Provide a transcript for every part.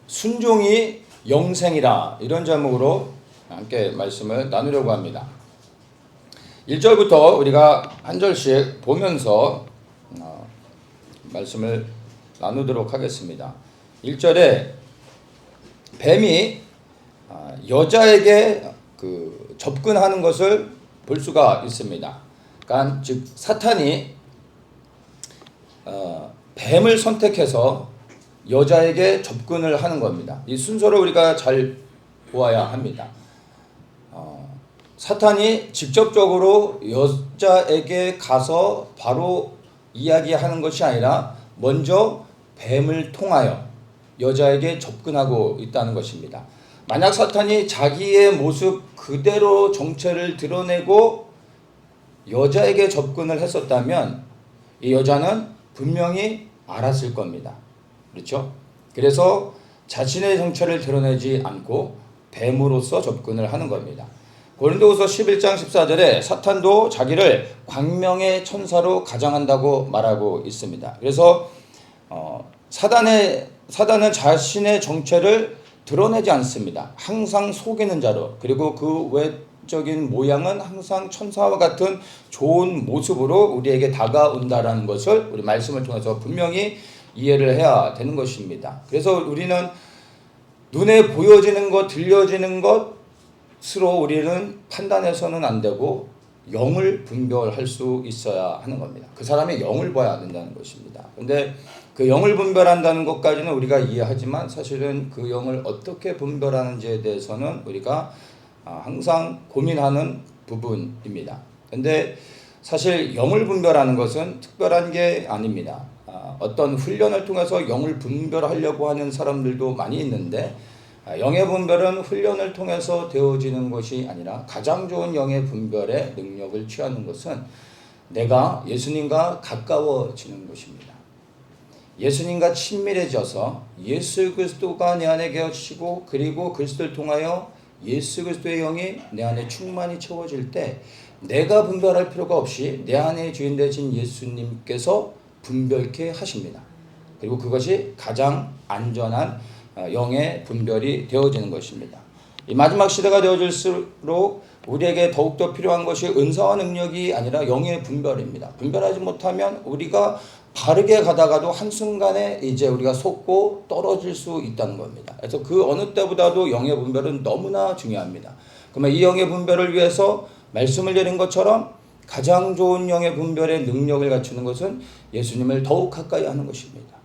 순종이 영생이라, 이런 제목으로 함께 말씀을 나누려고 합니다. 1절부터 우리가 한 절씩 보면서 말씀을 나누도록 하겠습니다. 1절에 뱀이 여자에게 접근하는 것을 볼 수가 있습니다. 그러니까 즉 사탄이 뱀을 선택해서 여자에게 접근을 하는 겁니다. 이 순서를 우리가 잘 보아야 합니다. 사탄이 직접적으로 여자에게 가서 바로 이야기하는 것이 아니라 먼저 뱀을 통하여 여자에게 접근하고 있다는 것입니다. 만약 사탄이 자기의 모습 그대로 정체를 드러내고 여자에게 접근을 했었다면 이 여자는 분명히 알았을 겁니다. 그렇죠? 그래서 자신의 정체를 드러내지 않고 뱀으로서 접근을 하는 겁니다. 고린도후서 11장 14절에 사탄도 자기를 광명의 천사로 가장한다고 말하고 있습니다. 그래서 사단은 자신의 정체를 드러내지 않습니다. 항상 속이는 자로, 그리고 그 외적인 모양은 항상 천사와 같은 좋은 모습으로 우리에게 다가온다라는 것을 우리 말씀을 통해서 분명히 이해를 해야 되는 것입니다. 그래서 우리는 눈에 보여지는 것, 들려지는 것으로 우리는 판단해서는 안 되고 영을 분별할 수 있어야 하는 겁니다. 그 사람의 영을 봐야 된다는 것입니다. 그런데 그 영을 분별한다는 것까지는 우리가 이해하지만 사실은 그 영을 어떻게 분별하는지에 대해서는 우리가 항상 고민하는 부분입니다. 그런데 사실 영을 분별하는 것은 특별한 게 아닙니다. 어떤 훈련을 통해서 영을 분별하려고 하는 사람들도 많이 있는데 영의 분별은 훈련을 통해서 되어지는 것이 아니라 가장 좋은 영의 분별의 능력을 취하는 것은 내가 예수님과 가까워지는 것입니다. 예수님과 친밀해져서 예수 그리스도가 내 안에 계시고 그리고 그리스도를 통하여 예수 그리스도의 영이 내 안에 충만히 채워질 때 내가 분별할 필요가 없이 내 안에 주인 되신 예수님께서 분별케 하십니다. 그리고 그것이 가장 안전한 영의 분별이 되어지는 것입니다. 이 마지막 시대가 되어질수록 우리에게 더욱더 필요한 것이 은사와 능력이 아니라 영의 분별입니다. 분별하지 못하면 우리가 바르게 가다가도 한순간에 이제 우리가 속고 떨어질 수 있다는 겁니다. 그래서 그 어느 때보다도 영의 분별은 너무나 중요합니다. 그러면 이 영의 분별을 위해서 말씀을 드린 것처럼 가장 좋은 영의 분별의 능력을 갖추는 것은 예수님을 더욱 가까이 하는 것입니다.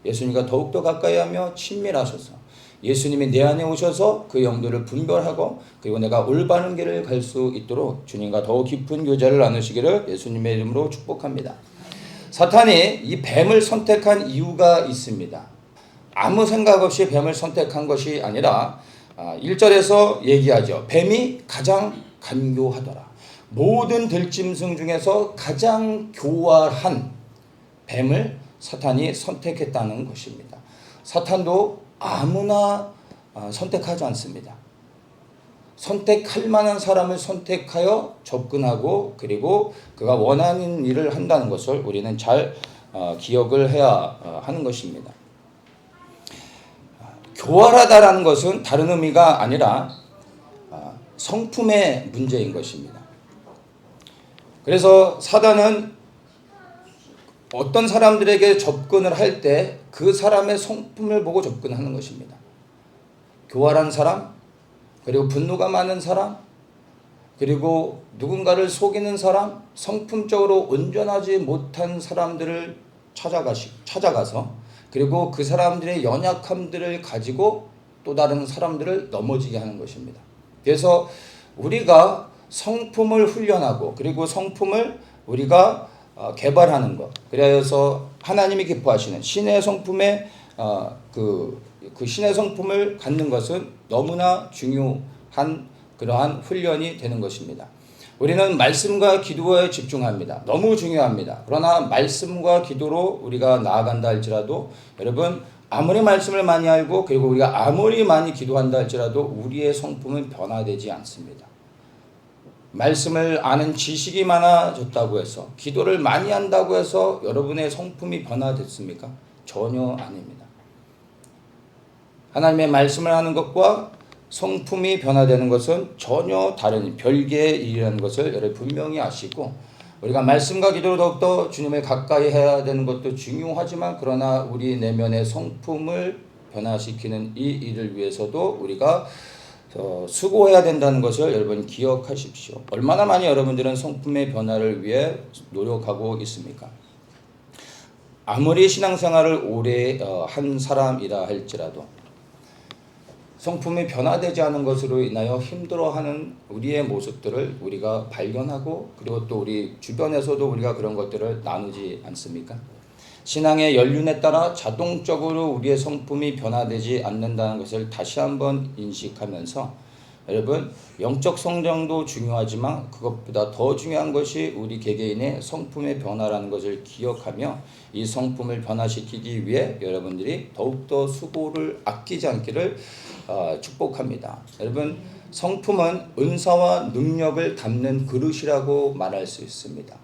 예수님과 더욱더 가까이 하며 친밀하셔서 예수님이 내 안에 오셔서 그 영들을 분별하고 그리고 내가 올바른 길을 갈 수 있도록 주님과 더욱 깊은 교제를 나누시기를 예수님의 이름으로 축복합니다. 사탄이 이 뱀을 선택한 이유가 있습니다. 아무 생각 없이 뱀을 선택한 것이 아니라 1절에서 얘기하죠. 뱀이 가장 간교하더라. 모든 들짐승 중에서 가장 교활한 뱀을 사탄이 선택했다는 것입니다. 사탄도 아무나 선택하지 않습니다. 선택할 만한 사람을 선택하여 접근하고 그리고 그가 원하는 일을 한다는 것을 우리는 잘 기억을 해야 하는 것입니다. 교활하다라는 것은 다른 의미가 아니라 성품의 문제인 것입니다. 그래서 사단은 어떤 사람들에게 접근을 할 때 그 사람의 성품을 보고 접근하는 것입니다. 교활한 사람, 그리고 분노가 많은 사람, 그리고 누군가를 속이는 사람, 성품적으로 온전하지 못한 사람들을 찾아가서 그리고 그 사람들의 연약함들을 가지고 또 다른 사람들을 넘어지게 하는 것입니다. 그래서 우리가 성품을 훈련하고 그리고 성품을 우리가 개발하는 것, 그래서 하나님이 기뻐하시는 신의 성품의 그 신의 성품을 갖는 것은 너무나 중요한 그러한 훈련이 되는 것입니다. 우리는 말씀과 기도에 집중합니다. 너무 중요합니다. 그러나 말씀과 기도로 우리가 나아간다 할지라도 여러분 아무리 말씀을 많이 알고 그리고 우리가 아무리 많이 기도한다 할지라도 우리의 성품은 변화되지 않습니다. 말씀을 아는 지식이 많아졌다고 해서 기도를 많이 한다고 해서 여러분의 성품이 변화됐습니까? 전혀 아닙니다. 하나님의 말씀을 하는 것과 성품이 변화되는 것은 전혀 다른 별개의 일이라는 것을 여러분 분명히 아시고, 우리가 말씀과 기도로 더욱더 주님을 가까이 해야 되는 것도 중요하지만, 그러나 우리 내면의 성품을 변화시키는 이 일을 위해서도 우리가 수고해야 된다는 것을 여러분 기억하십시오. 얼마나 많이 여러분들은 성품의 변화를 위해 노력하고 있습니까? 아무리 신앙생활을 오래 한 사람이라 할지라도 성품이 변화되지 않은 것으로 인하여 힘들어하는 우리의 모습들을 우리가 발견하고, 그리고 또 우리 주변에서도 우리가 그런 것들을 나누지 않습니까? 신앙의 연륜에 따라 자동적으로 우리의 성품이 변화되지 않는다는 것을 다시 한번 인식하면서, 여러분 영적 성장도 중요하지만 그것보다 더 중요한 것이 우리 개개인의 성품의 변화라는 것을 기억하며, 이 성품을 변화시키기 위해 여러분들이 더욱더 수고를 아끼지 않기를 축복합니다. 여러분, 성품은 은사와 능력을 담는 그릇이라고 말할 수 있습니다.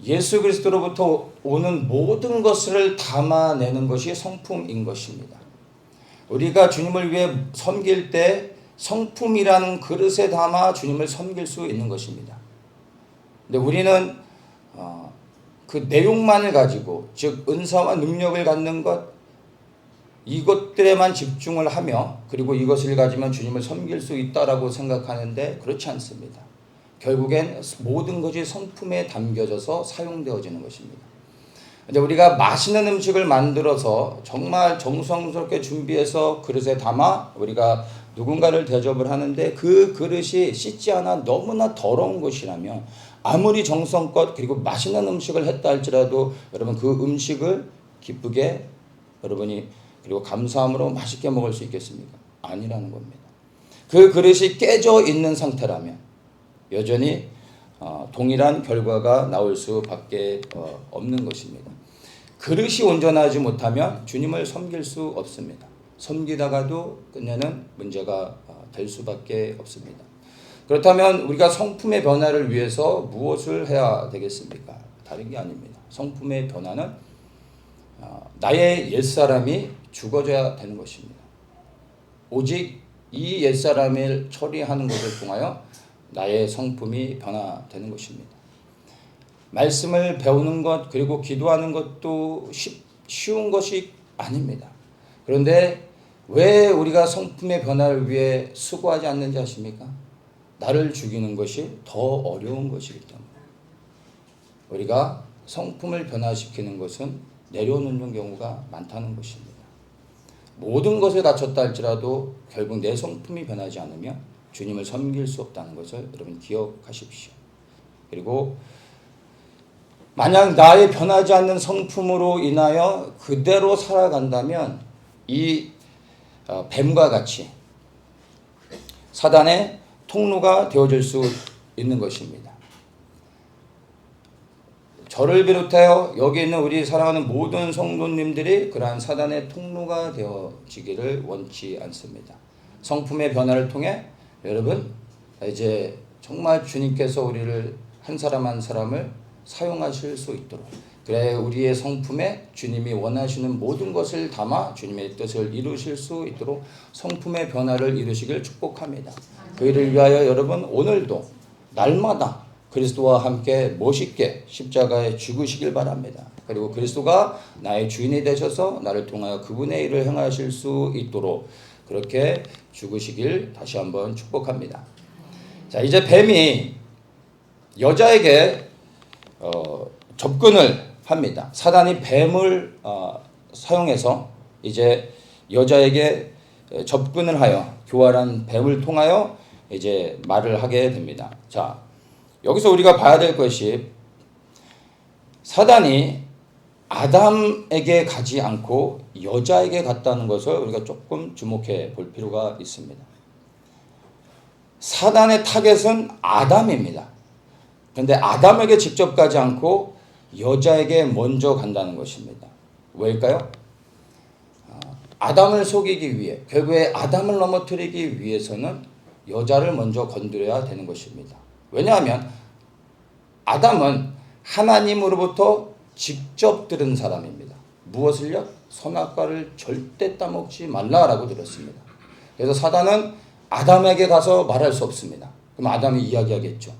예수 그리스도로부터 오는 모든 것을 담아내는 것이 성품인 것입니다. 우리가 주님을 위해 섬길 때 성품이라는 그릇에 담아 주님을 섬길 수 있는 것입니다. 근데 우리는 그 내용만을 가지고, 즉 은사와 능력을 갖는 것, 이것들에만 집중을 하며, 그리고 이것을 가지면 주님을 섬길 수 있다라고 생각하는데 그렇지 않습니다. 결국엔 모든 것이 성품에 담겨져서 사용되어지는 것입니다. 이제 우리가 맛있는 음식을 만들어서 정말 정성스럽게 준비해서 그릇에 담아 우리가 누군가를 대접을 하는데, 그 그릇이 씻지 않아 너무나 더러운 것이라면 아무리 정성껏 그리고 맛있는 음식을 했다 할지라도 여러분 그 음식을 기쁘게 여러분이 그리고 감사함으로 맛있게 먹을 수 있겠습니까? 아니라는 겁니다. 그 그릇이 깨져 있는 상태라면 여전히 동일한 결과가 나올 수밖에 없는 것입니다. 그릇이 온전하지 못하면 주님을 섬길 수 없습니다. 섬기다가도 끝내는 문제가 될 수밖에 없습니다. 그렇다면 우리가 성품의 변화를 위해서 무엇을 해야 되겠습니까? 다른 게 아닙니다. 성품의 변화는 나의 옛사람이 죽어져야 되는 것입니다. 오직 이 옛사람을 처리하는 것을 통하여 나의 성품이 변화되는 것입니다. 말씀을 배우는 것, 그리고 기도하는 것도 쉬운 것이 아닙니다. 그런데 왜 우리가 성품의 변화를 위해 수고하지 않는지 아십니까? 나를 죽이는 것이 더 어려운 것이기 때문에. 우리가 성품을 변화시키는 것은 내려놓는 경우가 많다는 것입니다. 모든 것을 갖췄다 할지라도 결국 내 성품이 변하지 않으면 주님을 섬길 수 없다는 것을 여러분 기억하십시오. 그리고 만약 나의 변하지 않는 성품으로 인하여 그대로 살아간다면 이 뱀과 같이 사단의 통로가 되어질 수 있는 것입니다. 저를 비롯하여 여기 있는 우리 사랑하는 모든 성도님들이 그러한 사단의 통로가 되어지기를 원치 않습니다. 성품의 변화를 통해 여러분 이제 정말 주님께서 우리를 한 사람 한 사람을 사용하실 수 있도록, 그래 우리의 성품에 주님이 원하시는 모든 것을 담아 주님의 뜻을 이루실 수 있도록 성품의 변화를 이루시길 축복합니다. 그 일을 위하여 여러분 오늘도 날마다 그리스도와 함께 멋있게 십자가에 죽으시길 바랍니다. 그리고 그리스도가 나의 주인이 되셔서 나를 통하여 그분의 일을 행하실 수 있도록 그렇게 죽으시길 다시 한번 축복합니다. 자, 이제 뱀이 여자에게 접근을 합니다. 사단이 뱀을 사용해서 이제 여자에게 접근을 하여 교활한 뱀을 통하여 이제 말을 하게 됩니다. 자, 여기서 우리가 봐야 될 것이 사단이 아담에게 가지 않고 여자에게 갔다는 것을 우리가 조금 주목해 볼 필요가 있습니다. 사단의 타겟은 아담입니다. 그런데 아담에게 직접 가지 않고 여자에게 먼저 간다는 것입니다. 왜일까요? 아담을 속이기 위해, 결국에 아담을 넘어뜨리기 위해서는 여자를 먼저 건드려야 되는 것입니다. 왜냐하면 아담은 하나님으로부터 직접 들은 사람입니다. 무엇을요? 선악과를 절대 따먹지 말라라고 들었습니다. 그래서 사단은 아담에게 가서 말할 수 없습니다. 그럼 아담이 이야기하겠죠.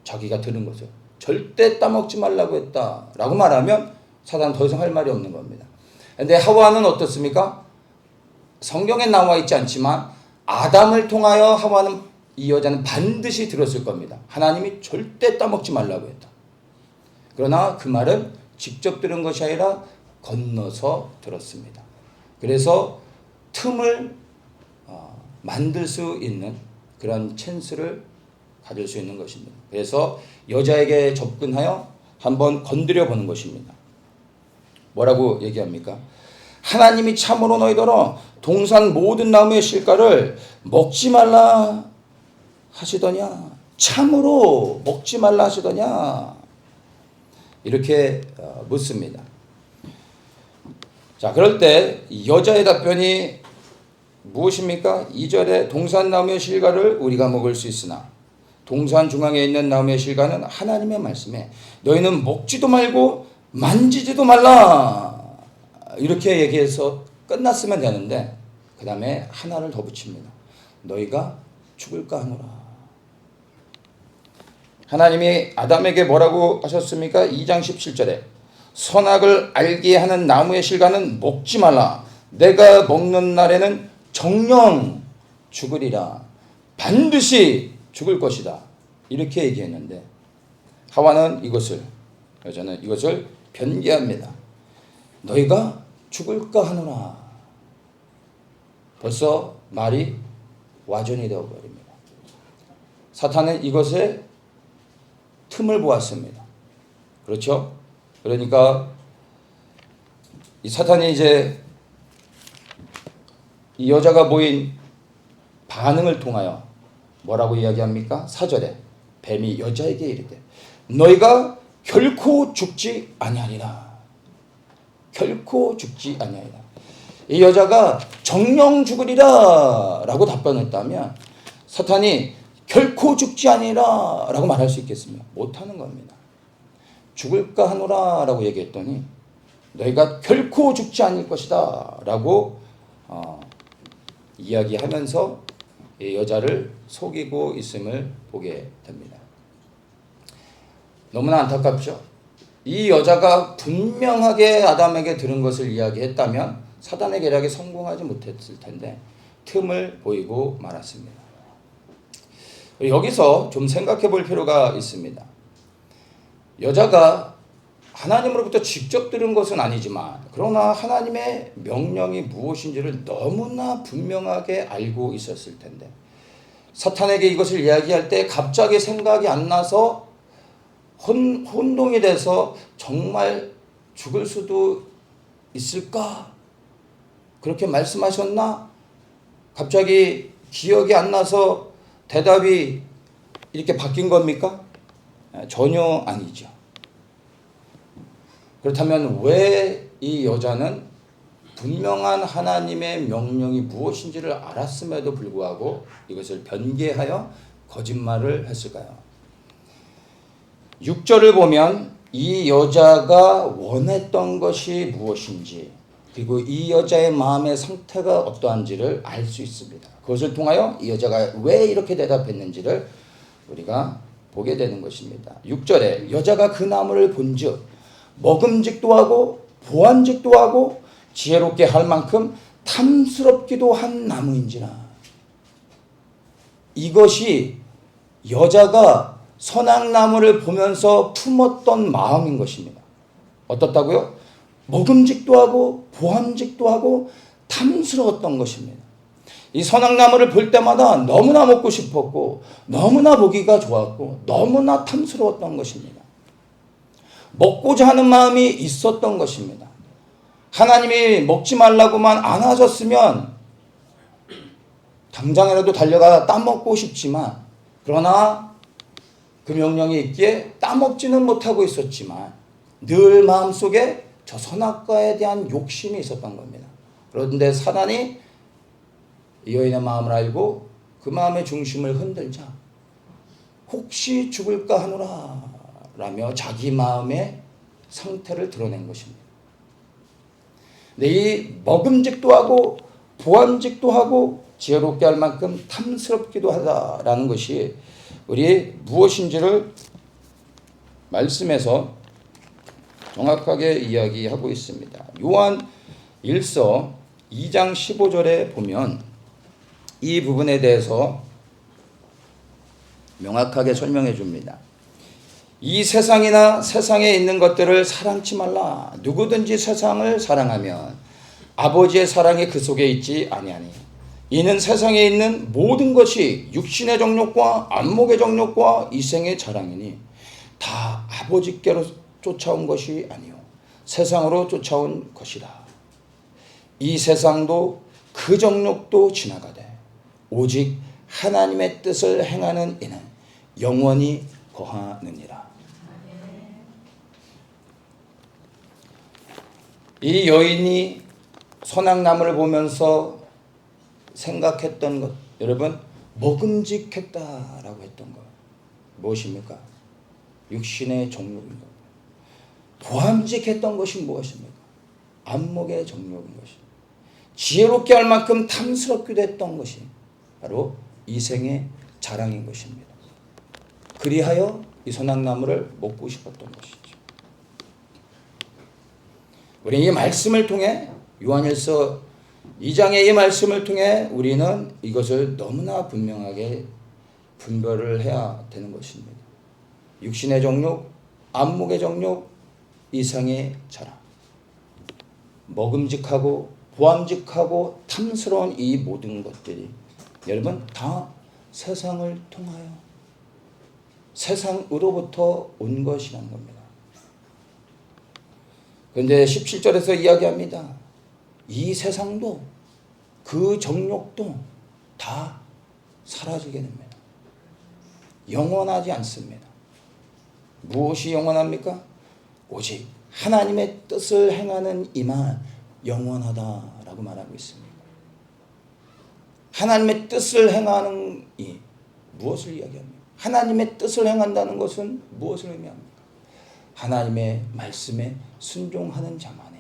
자기가 들은 것을 절대 따먹지 말라고 했다라고 말하면 사단은 더 이상 할 말이 없는 겁니다. 그런데 하와는 어떻습니까? 성경에 나와 있지 않지만 아담을 통하여 하와는, 이 여자는 반드시 들었을 겁니다. 하나님이 절대 따먹지 말라고 했다. 그러나 그 말은 직접 들은 것이 아니라 건너서 들었습니다. 그래서 틈을 만들 수 있는 그런 찬스를 가질 수 있는 것입니다. 그래서 여자에게 접근하여 한번 건드려 보는 것입니다. 뭐라고 얘기합니까? 하나님이 참으로 너희더러 동산 모든 나무의 실과를 먹지 말라 하시더냐? 참으로 먹지 말라 하시더냐? 이렇게 묻습니다. 자, 그럴 때 여자의 답변이 무엇입니까? 2절에 동산 나무의 실과를 우리가 먹을 수 있으나 동산 중앙에 있는 나무의 실과는 하나님의 말씀에 너희는 먹지도 말고 만지지도 말라, 이렇게 얘기해서 끝났으면 되는데 그 다음에 하나를 더 붙입니다. 너희가 죽을까 하노라. 하나님이 아담에게 뭐라고 하셨습니까? 2장 17절에 선악을 알게 하는 나무의 실과는 먹지 말라. 내가 먹는 날에는 정녕 죽으리라. 반드시 죽을 것이다. 이렇게 얘기했는데 하와는 여자는 이것을 변개합니다. 너희가 죽을까 하노라. 벌써 말이 와전이 되어버립니다. 사탄은 이것에 틈을 보았습니다. 그렇죠? 그러니까 이 사탄이 이제 이 여자가 보인 반응을 통하여 뭐라고 이야기합니까? 4절에 뱀이 여자에게 이르되 너희가 결코 죽지 아니하리라. 결코 죽지 아니하리라. 이 여자가 정녕 죽으리라 라고 답변했다면 사탄이 결코 죽지 아니라 라고 말할 수 있겠습니까? 못하는 겁니다. 죽을까 하노라 라고 얘기했더니 너희가 결코 죽지 않을 것이다 라고 이야기하면서 이 여자를 속이고 있음을 보게 됩니다. 너무나 안타깝죠. 이 여자가 분명하게 아담에게 들은 것을 이야기했다면 사단의 계략에 성공하지 못했을 텐데 틈을 보이고 말았습니다. 여기서 좀 생각해 볼 필요가 있습니다. 여자가 하나님으로부터 직접 들은 것은 아니지만 그러나 하나님의 명령이 무엇인지를 너무나 분명하게 알고 있었을 텐데 사탄에게 이것을 이야기할 때 갑자기 생각이 안 나서 혼동이 돼서 정말 죽을 수도 있을까? 그렇게 말씀하셨나? 갑자기 기억이 안 나서 대답이 이렇게 바뀐 겁니까? 전혀 아니죠. 그렇다면 왜 이 여자는 분명한 하나님의 명령이 무엇인지를 알았음에도 불구하고 이것을 변개하여 거짓말을 했을까요? 6절을 보면 이 여자가 원했던 것이 무엇인지 그리고 이 여자의 마음의 상태가 어떠한지를 알 수 있습니다. 그것을 통하여 이 여자가 왜 이렇게 대답했는지를 우리가 보게 되는 것입니다. 6절에 여자가 그 나무를 본즉 먹음직도 하고 보안직도 하고 지혜롭게 할 만큼 탐스럽기도 한 나무인지라. 이것이 여자가 선악나무를 보면서 품었던 마음인 것입니다. 어떻다고요? 먹음직도 하고 보암직도 하고 탐스러웠던 것입니다. 이 선악나무를 볼 때마다 너무나 먹고 싶었고 너무나 보기가 좋았고 너무나 탐스러웠던 것입니다. 먹고자 하는 마음이 있었던 것입니다. 하나님이 먹지 말라고만 안 하셨으면 당장이라도 달려가 따먹고 싶지만 그러나 그 명령이 있기에 따먹지는 못하고 있었지만 늘 마음속에 저 선악과에 대한 욕심이 있었던 겁니다. 그런데 사단이 이 여인의 마음을 알고 그 마음의 중심을 흔들자 혹시 죽을까 하노라 라며 자기 마음의 상태를 드러낸 것입니다. 이 먹음직도 하고 보암직도 하고 지혜롭게 할 만큼 탐스럽기도 하다라는 것이 우리 무엇인지를 말씀에서 정확하게 이야기하고 있습니다. 요한 1서 2장 15절에 보면 이 부분에 대해서 명확하게 설명해 줍니다. 이 세상이나 세상에 있는 것들을 사랑치 말라. 누구든지 세상을 사랑하면 아버지의 사랑이 그 속에 있지 아니하니. 이는 세상에 있는 모든 것이 육신의 정욕과 안목의 정욕과 이생의 자랑이니 다 아버지께로 쫓아온 것이 아니요 세상으로 쫓아온 것이라. 이 세상도 그 정욕도 지나가되 오직 하나님의 뜻을 행하는 이는 영원히 거하느니라. 이 여인이 선악나무를 보면서 생각했던 것, 여러분 먹음직했다라고 했던 것 무엇입니까? 육신의 정욕인 것. 보암직했던 것이 무엇입니까? 안목의 정욕인 것이. 지혜롭게 할 만큼 탐스럽기도 했던 것이 바로 이생의 자랑인 것입니다. 그리하여 이 선악나무를 먹고 싶었던 것이죠. 우리 이 말씀을 통해 요한일서 2장의 이 말씀을 통해 우리는 이것을 너무나 분명하게 분별을 해야 되는 것입니다. 육신의 정욕, 안목의 정욕, 이상의 자랑. 먹음직하고 보암직하고 탐스러운 이 모든 것들이 여러분 다 세상을 통하여 세상으로부터 온 것이라는 겁니다. 그런데 17절에서 이야기합니다. 이 세상도 그 정욕도 다 사라지게 됩니다. 영원하지 않습니다. 무엇이 영원합니까? 오직 하나님의 뜻을 행하는 이만 영원하다라고 말하고 있습니다. 하나님의 뜻을 행하는 이 무엇을 이야기합니까? 하나님의 뜻을 행한다는 것은 무엇을 의미합니까? 하나님의 말씀에 순종하는 자만이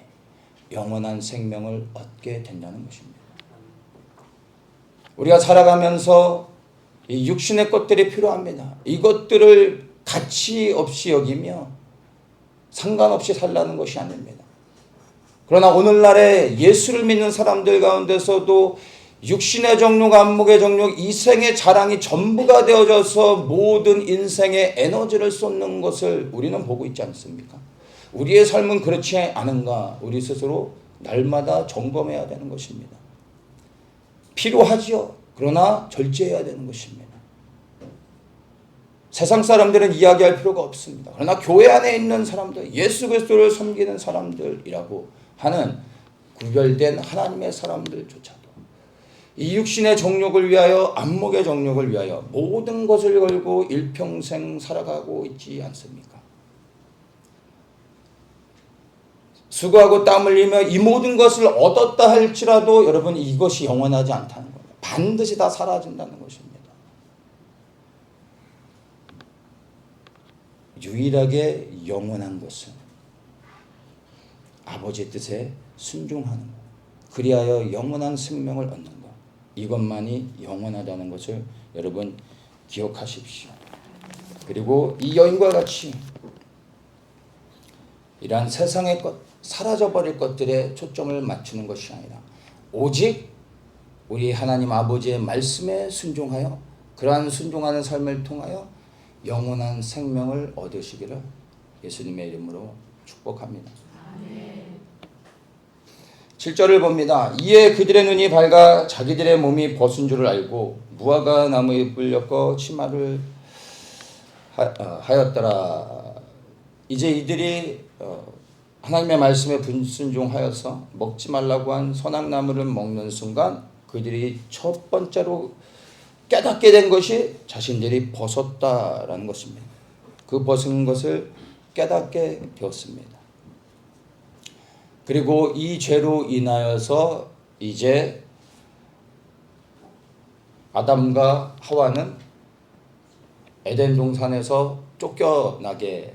영원한 생명을 얻게 된다는 것입니다. 우리가 살아가면서 이 육신의 것들이 필요합니다. 이것들을 가치 없이 여기며 상관없이 살라는 것이 아닙니다. 그러나 오늘날에 예수를 믿는 사람들 가운데서도 육신의 정욕, 안목의 정욕, 이생의 자랑이 전부가 되어져서 모든 인생의 에너지를 쏟는 것을 우리는 보고 있지 않습니까? 우리의 삶은 그렇지 않은가 우리 스스로 날마다 점검해야 되는 것입니다. 필요하지요. 그러나 절제해야 되는 것입니다. 세상 사람들은 이야기할 필요가 없습니다. 그러나 교회 안에 있는 사람들, 예수 그리스도를 섬기는 사람들이라고 하는 구별된 하나님의 사람들조차도 이 육신의 정욕을 위하여 안목의 정욕을 위하여 모든 것을 걸고 일평생 살아가고 있지 않습니까? 수고하고 땀 흘리며 이 모든 것을 얻었다 할지라도 여러분 이것이 영원하지 않다는 겁니다. 반드시 다 사라진다는 것입니다. 유일하게 영원한 것은 아버지의 뜻에 순종하는 것, 그리하여 영원한 생명을 얻는 것, 이것만이 영원하다는 것을 여러분 기억하십시오. 그리고 이 여인과 같이 이러한 세상의 것, 사라져버릴 것들에 초점을 맞추는 것이 아니라 오직 우리 하나님 아버지의 말씀에 순종하여 그러한 순종하는 삶을 통하여 영원한 생명을 얻으시기를 예수님의 이름으로 축복합니다. 7절을 봅니다. 이에 그들의 눈이 밝아 자기들의 몸이 벗은 줄을 알고 무화과 나무에 뿔렸고 치마를 하였더라. 이제 이들이 하나님의 말씀에 불순종하여서 먹지 말라고 한 선악나무를 먹는 순간 그들이 첫 번째로 깨닫게 된 것이 자신들이 벗었다라는 것입니다. 그 벗은 것을 깨닫게 되었습니다. 그리고 이 죄로 인하여서 이제 아담과 하와는 에덴 동산에서 쫓겨나게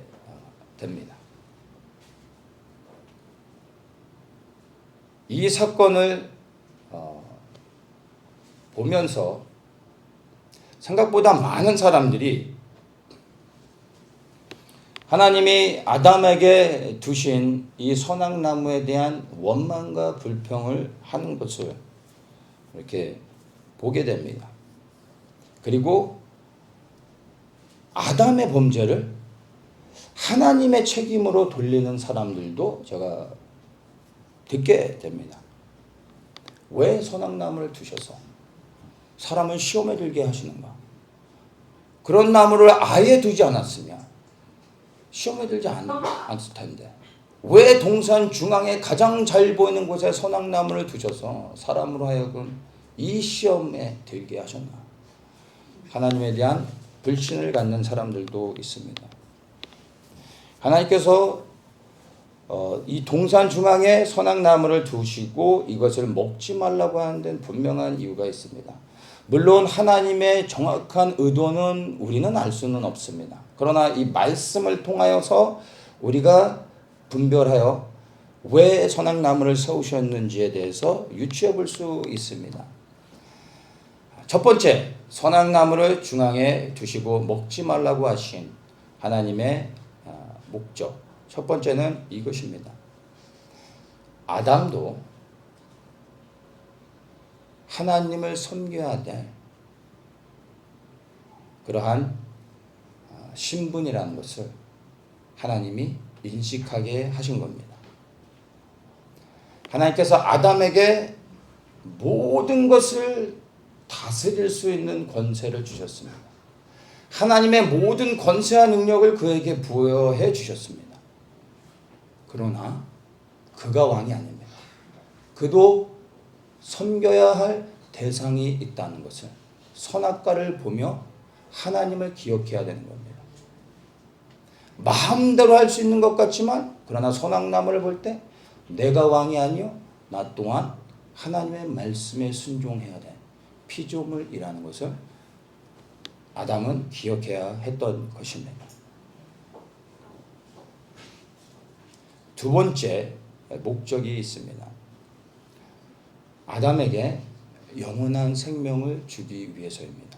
됩니다. 이 사건을 보면서 생각보다 많은 사람들이 하나님이 아담에게 두신 이 선악나무에 대한 원망과 불평을 하는 것을 이렇게 보게 됩니다. 그리고 아담의 범죄를 하나님의 책임으로 돌리는 사람들도 제가 듣게 됩니다. 왜 선악나무를 두셔서 사람을 시험에 들게 하시는가? 그런 나무를 아예 두지 않았으면 시험에 들지 않았을 텐데 왜 동산 중앙에 가장 잘 보이는 곳에 선악나무를 두셔서 사람으로 하여금 이 시험에 들게 하셨나? 하나님에 대한 불신을 갖는 사람들도 있습니다. 하나님께서 이 동산 중앙에 선악나무를 두시고 이것을 먹지 말라고 하는 데는 분명한 이유가 있습니다. 물론 하나님의 정확한 의도는 우리는 알 수는 없습니다. 그러나 이 말씀을 통하여서 우리가 분별하여 왜 선악나무를 세우셨는지에 대해서 유추해 볼 수 있습니다. 첫 번째, 선악나무를 중앙에 두시고 먹지 말라고 하신 하나님의 목적. 첫 번째는 이것입니다. 아담도 하나님을 섬겨야 될 그러한 신분이라는 것을 하나님이 인식하게 하신 겁니다. 하나님께서 아담에게 모든 것을 다스릴 수 있는 권세를 주셨습니다. 하나님의 모든 권세와 능력을 그에게 부여해 주셨습니다. 그러나 그가 왕이 아닙니다. 그도 섬겨야 할 대상이 있다는 것을 선악과를 보며 하나님을 기억해야 되는 겁니다. 마음대로 할 수 있는 것 같지만 그러나 선악나무를 볼 때 내가 왕이 아니요 나 또한 하나님의 말씀에 순종해야 돼. 피조물이라는 것을 아담은 기억해야 했던 것입니다. 두 번째 목적이 있습니다. 아담에게 영원한 생명을 주기 위해서입니다.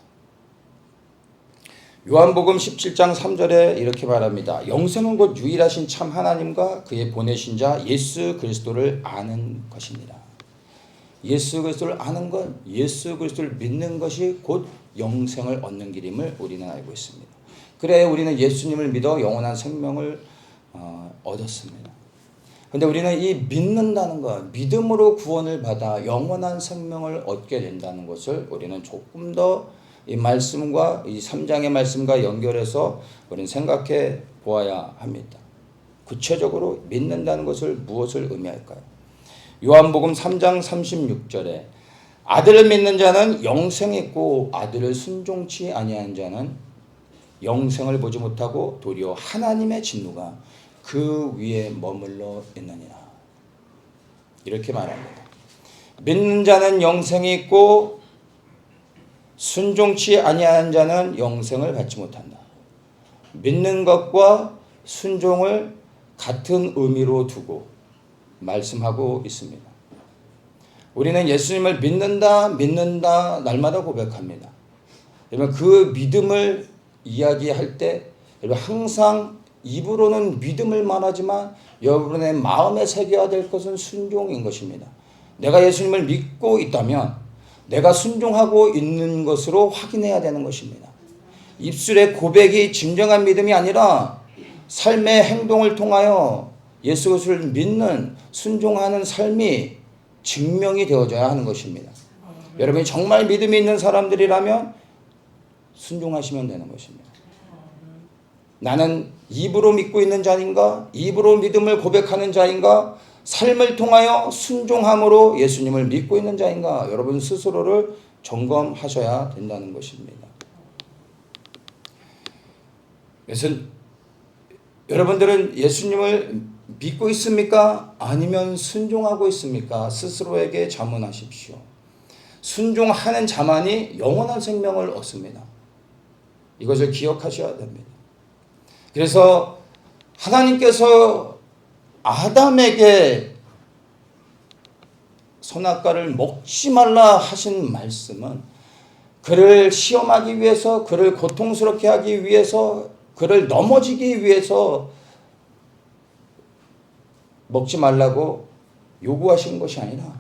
요한복음 17장 3절에 이렇게 말합니다. 영생은 곧 유일하신 참 하나님과 그의 보내신 자 예수 그리스도를 아는 것입니다. 예수 그리스도를 아는 것, 예수 그리스도를 믿는 것이 곧 영생을 얻는 길임을 우리는 알고 있습니다. 그래 우리는 예수님을 믿어 영원한 생명을 얻었습니다. 근데 우리는 이 믿는다는 것, 믿음으로 구원을 받아 영원한 생명을 얻게 된다는 것을 우리는 조금 더 이 말씀과 이 3장의 말씀과 연결해서 우리는 생각해 보아야 합니다. 구체적으로 믿는다는 것을 무엇을 의미할까요? 요한복음 3장 36절에 아들을 믿는 자는 영생이 있고 아들을 순종치 아니하는 자는 영생을 보지 못하고 도리어 하나님의 진노가 그 위에 머물러 있느니라. 이렇게 말합니다. 믿는 자는 영생이 있고 순종치 아니하는 자는 영생을 받지 못한다. 믿는 것과 순종을 같은 의미로 두고 말씀하고 있습니다. 우리는 예수님을 믿는다 날마다 고백합니다. 여러분 그 믿음을 이야기할 때 여러분 항상 입으로는 믿음을 말하지만 여러분의 마음에 새겨야 될 것은 순종인 것입니다. 내가 예수님을 믿고 있다면 내가 순종하고 있는 것으로 확인해야 되는 것입니다. 입술의 고백이 진정한 믿음이 아니라 삶의 행동을 통하여 예수 그리스도를 믿는 순종하는 삶이 증명이 되어져야 하는 것입니다. 여러분이 정말 믿음이 있는 사람들이라면 순종하시면 되는 것입니다. 나는 입으로 믿고 있는 자인가? 입으로 믿음을 고백하는 자인가? 삶을 통하여 순종함으로 예수님을 믿고 있는 자인가? 여러분 스스로를 점검하셔야 된다는 것입니다. 그래서 여러분들은 예수님을 믿고 있습니까? 아니면 순종하고 있습니까? 스스로에게 자문하십시오. 순종하는 자만이 영원한 생명을 얻습니다. 이것을 기억하셔야 됩니다. 그래서 하나님께서 아담에게 선악과를 먹지 말라 하신 말씀은 그를 시험하기 위해서, 그를 고통스럽게 하기 위해서, 그를 넘어지기 위해서 먹지 말라고 요구하신 것이 아니라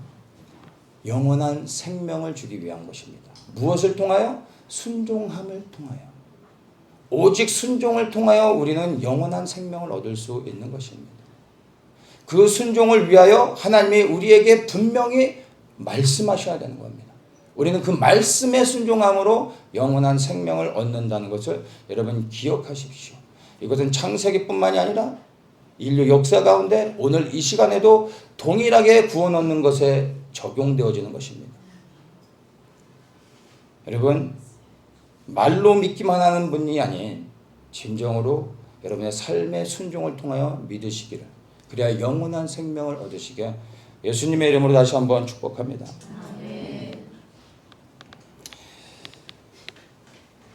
영원한 생명을 주기 위한 것입니다. 무엇을 통하여? 순종함을 통하여. 오직 순종을 통하여 우리는 영원한 생명을 얻을 수 있는 것입니다. 그 순종을 위하여 하나님이 우리에게 분명히 말씀하셔야 되는 겁니다. 우리는 그 말씀에 순종함으로 영원한 생명을 얻는다는 것을 여러분 기억하십시오. 이것은 창세기뿐만이 아니라 인류 역사 가운데 오늘 이 시간에도 동일하게 구원 얻는 것에 적용되어지는 것입니다. 여러분, 말로 믿기만 하는 분이 아닌 진정으로 여러분의 삶의 순종을 통하여 믿으시기를, 그래야 영원한 생명을 얻으시게 예수님의 이름으로 다시 한번 축복합니다.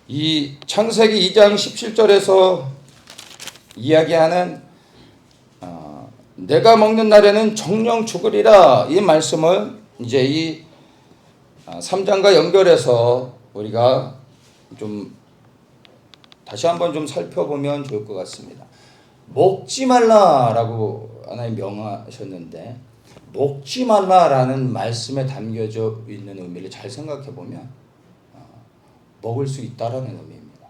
이 창세기 2장 17절에서 이야기하는 내가 먹는 날에는 정령 죽으리라, 이 말씀을 이제 이 3장과 연결해서 우리가 좀 다시 한번 좀 살펴보면 좋을 것 같습니다. 먹지 말라라고 하나님 명하셨는데, 먹지 말라라는 말씀에 담겨져 있는 의미를 잘 생각해 보면 먹을 수 있다라는 의미입니다.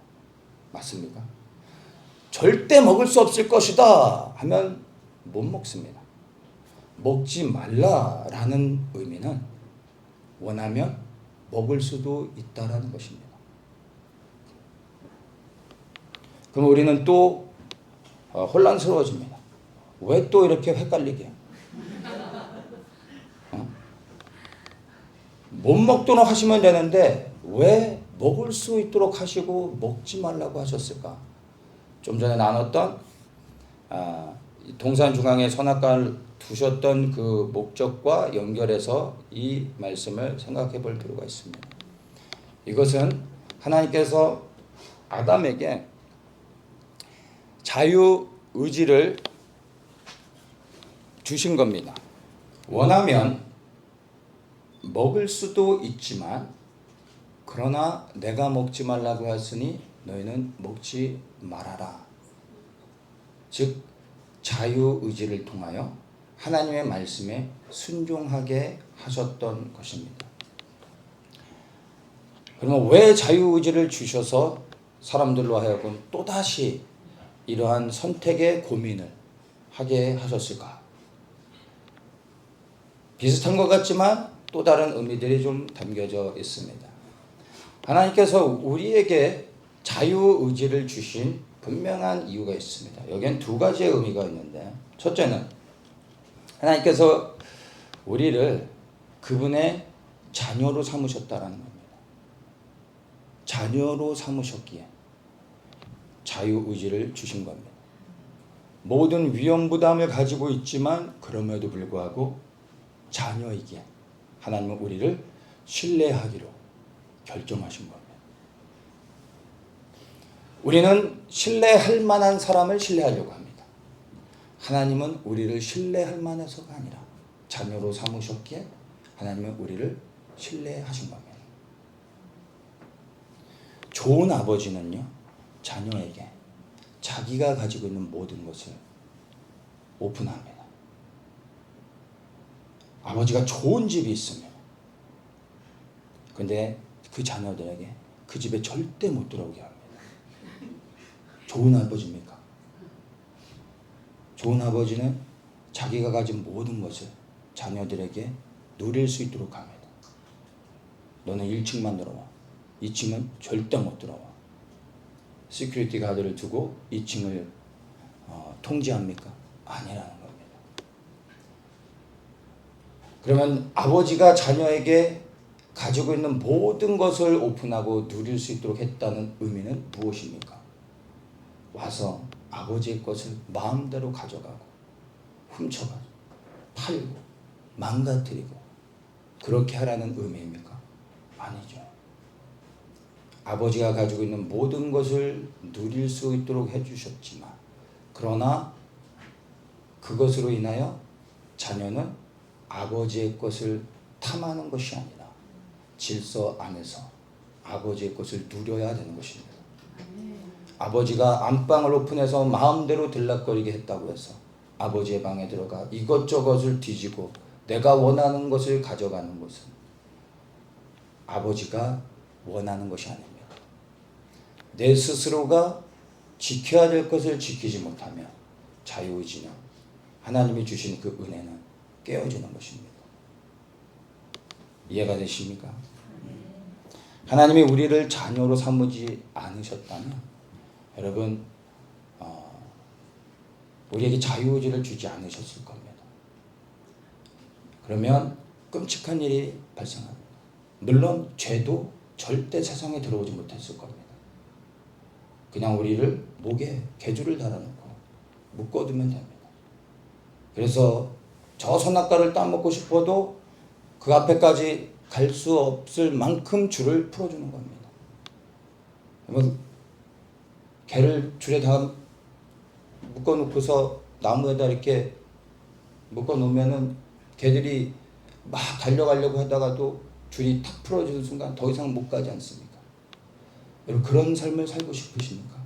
맞습니까? 절대 먹을 수 없을 것이다 하면 못 먹습니다. 먹지 말라라는 의미는 원하면 먹을 수도 있다라는 것입니다. 그럼 우리는 또 혼란스러워집니다. 왜 또 이렇게 헷갈리게? 못 먹도록 하시면 되는데 왜 먹을 수 있도록 하시고 먹지 말라고 하셨을까? 좀 전에 나눴던 동산 중앙에 선악과를 두셨던 그 목적과 연결해서 이 말씀을 생각해 볼 필요가 있습니다. 이것은 하나님께서 아담에게 자유의지를 주신 겁니다. 원하면 먹을 수도 있지만, 그러나 내가 먹지 말라고 했으니 너희는 먹지 말아라. 즉 자유의지를 통하여 하나님의 말씀에 순종하게 하셨던 것입니다. 그러면 왜 자유의지를 주셔서 사람들로 하여금 또다시 이러한 선택의 고민을 하게 하셨을까? 비슷한 것 같지만 또 다른 의미들이 좀 담겨져 있습니다. 하나님께서 우리에게 자유의지를 주신 분명한 이유가 있습니다. 여기엔 두 가지의 의미가 있는데, 첫째는 하나님께서 우리를 그분의 자녀로 삼으셨다라는 겁니다. 자녀로 삼으셨기에 자유의지를 주신 겁니다. 모든 위험부담을 가지고 있지만 그럼에도 불구하고 자녀이기에 하나님은 우리를 신뢰하기로 결정하신 겁니다. 우리는 신뢰할 만한 사람을 신뢰하려고 합니다. 하나님은 우리를 신뢰할 만해서가 아니라 자녀로 삼으셨기에 하나님은 우리를 신뢰하신 겁니다. 좋은 아버지는요, 자녀에게 자기가 가지고 있는 모든 것을 오픈합니다. 아버지가 좋은 집이 있으면 근데 그 자녀들에게 그 집에 절대 못 들어오게 합니다. 좋은 아버지입니까? 좋은 아버지는 자기가 가진 모든 것을 자녀들에게 누릴 수 있도록 합니다. 너는 1층만 들어와. 2층은 절대 못 들어와. 시큐리티 가드를 두고 2층을 통제합니까? 아니라는 겁니다. 그러면 아버지가 자녀에게 가지고 있는 모든 것을 오픈하고 누릴 수 있도록 했다는 의미는 무엇입니까? 와서 아버지의 것을 마음대로 가져가고 훔쳐가고 팔고 망가뜨리고 그렇게 하라는 의미입니까? 아니죠. 아버지가 가지고 있는 모든 것을 누릴 수 있도록 해주셨지만, 그러나 그것으로 인하여 자녀는 아버지의 것을 탐하는 것이 아니라 질서 안에서 아버지의 것을 누려야 되는 것입니다. 아버지가 안방을 오픈해서 마음대로 들락거리게 했다고 해서 아버지의 방에 들어가 이것저것을 뒤지고 내가 원하는 것을 가져가는 것은 아버지가 원하는 것이 아닙니다. 내 스스로가 지켜야 될 것을 지키지 못하면 자유의지는 하나님이 주신 그 은혜는 깨어지는 것입니다. 이해가 되십니까? 하나님이 우리를 자녀로 삼지 않으셨다면 여러분 우리에게 자유의지를 주지 않으셨을 겁니다. 그러면 끔찍한 일이 발생합니다. 물론 죄도 절대 세상에 들어오지 못했을 겁니다. 그냥 우리를 목에 개줄을 달아놓고 묶어두면 됩니다. 그래서 저 선악과를 따먹고 싶어도 그 앞에까지 갈 수 없을 만큼 줄을 풀어주는 겁니다. 그러면 개를 줄에 다 묶어놓고서 나무에다 이렇게 묶어놓으면은 개들이 막 달려가려고 하다가도 줄이 탁 풀어지는 순간 더 이상 못 가지 않습니까? 여러분 그런 삶을 살고 싶으십니까?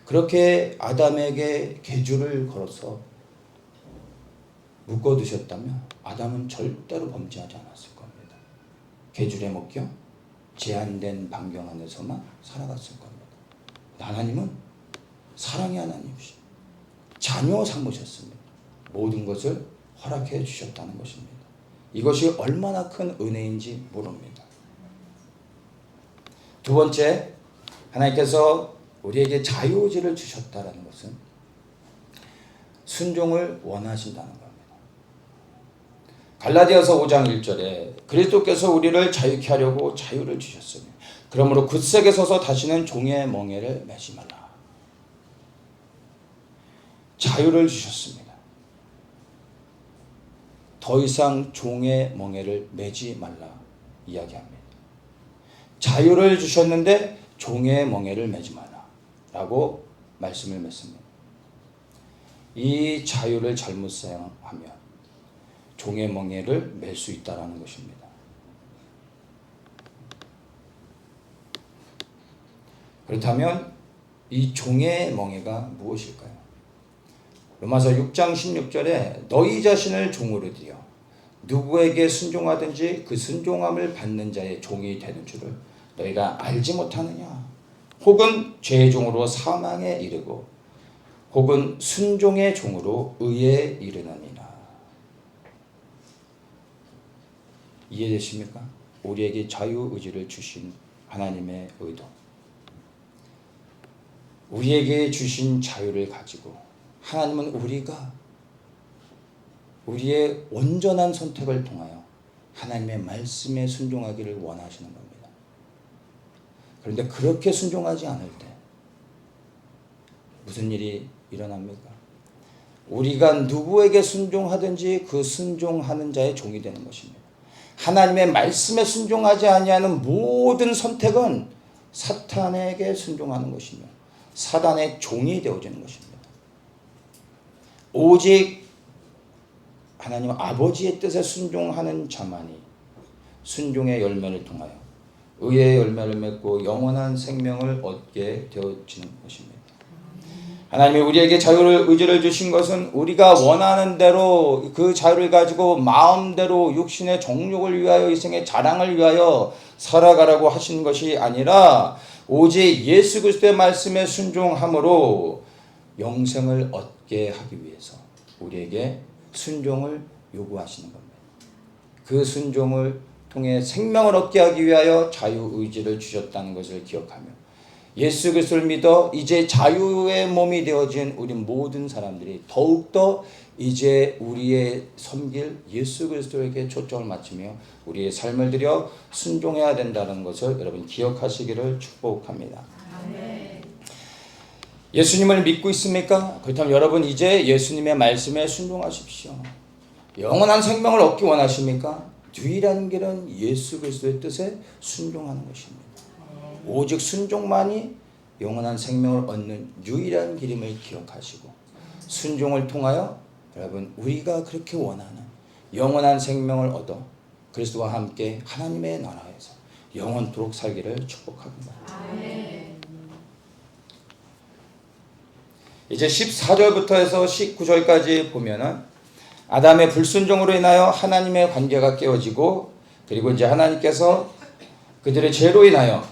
그렇게 아담에게 계주를 걸어서 묶어두셨다면 아담은 절대로 범죄하지 않았을 겁니다. 계줄에 묶여 제한된 반경 안에서만 살아갔을 겁니다. 하나님은 사랑의 하나님이십니다. 자녀 삼으셨습니다. 모든 것을 허락해 주셨다는 것입니다. 이것이 얼마나 큰 은혜인지 모릅니다. 두 번째, 하나님께서 우리에게 자유의지를 주셨다는 것은 순종을 원하신다는 겁니다. 갈라디아서 5장 1절에 그리스도께서 우리를 자유케 하려고 자유를 주셨으니 그러므로 굳세게 서서 다시는 종의 멍에를 매지 말라. 자유를 주셨습니다. 더 이상 종의 멍에를 매지 말라 이야기합니다. 자유를 주셨는데 종의 멍에를 매지 말라 라고 말씀을 맺습니다. 이 자유를 잘못 사용하면 종의 멍에를 맬 수 있다는 것입니다. 그렇다면 이 종의 멍에가 무엇일까요? 로마서 6장 16절에 너희 자신을 종으로 들여 누구에게 순종하든지 그 순종함을 받는 자의 종이 되는 줄을 너희가 알지 못하느냐? 혹은 죄의 종으로 사망에 이르고 혹은 순종의 종으로 의에 이르느니라. 이해되십니까? 우리에게 자유의지를 주신 하나님의 의도, 우리에게 주신 자유를 가지고 하나님은 우리가 우리의 온전한 선택을 통하여 하나님의 말씀에 순종하기를 원하시는 겁니다. 그런데 그렇게 순종하지 않을 때 무슨 일이 일어납니까? 우리가 누구에게 순종하든지 그 순종하는 자의 종이 되는 것입니다. 하나님의 말씀에 순종하지 아니하는 모든 선택은 사탄에게 순종하는 것이며 사단의 종이 되어지는 것입니다. 오직 하나님 아버지의 뜻에 순종하는 자만이 순종의 열매를 통하여 의의 열매를 맺고 영원한 생명을 얻게 되어지는 것입니다. 하나님이 우리에게 자유의지를 주신 것은 우리가 원하는 대로 그 자유를 가지고 마음대로 육신의 정욕을 위하여 이생의 자랑을 위하여 살아가라고 하신 것이 아니라 오직 예수 그리스도의 말씀에 순종함으로 영생을 얻게 하기 위해서 우리에게 순종을 요구하시는 겁니다. 그 순종을 통해 생명을 얻게 하기 위하여 자유의지를 주셨다는 것을 기억하며 예수 그리스도를 믿어 이제 자유의 몸이 되어진 우리 모든 사람들이 더욱더 이제 우리의 섬길 예수 그리스도에게 초점을 맞추며 우리의 삶을 들여 순종해야 된다는 것을 여러분 기억하시기를 축복합니다. 아멘. 예수님을 믿고 있습니까? 그렇다면 여러분 이제 예수님의 말씀에 순종하십시오. 영원한 생명을 얻기 원하십니까? 유일한 길은 예수 그리스도의 뜻에 순종하는 것입니다. 오직 순종만이 영원한 생명을 얻는 유일한 길임을 기억하시고 순종을 통하여 여러분 우리가 그렇게 원하는 영원한 생명을 얻어 그리스도와 함께 하나님의 나라에서 영원토록 살기를 축복합니다. 이제 14절부터 해서 19절까지 보면은 아담의 불순종으로 인하여 하나님의 관계가 깨어지고, 그리고 이제 하나님께서 그들의 죄로 인하여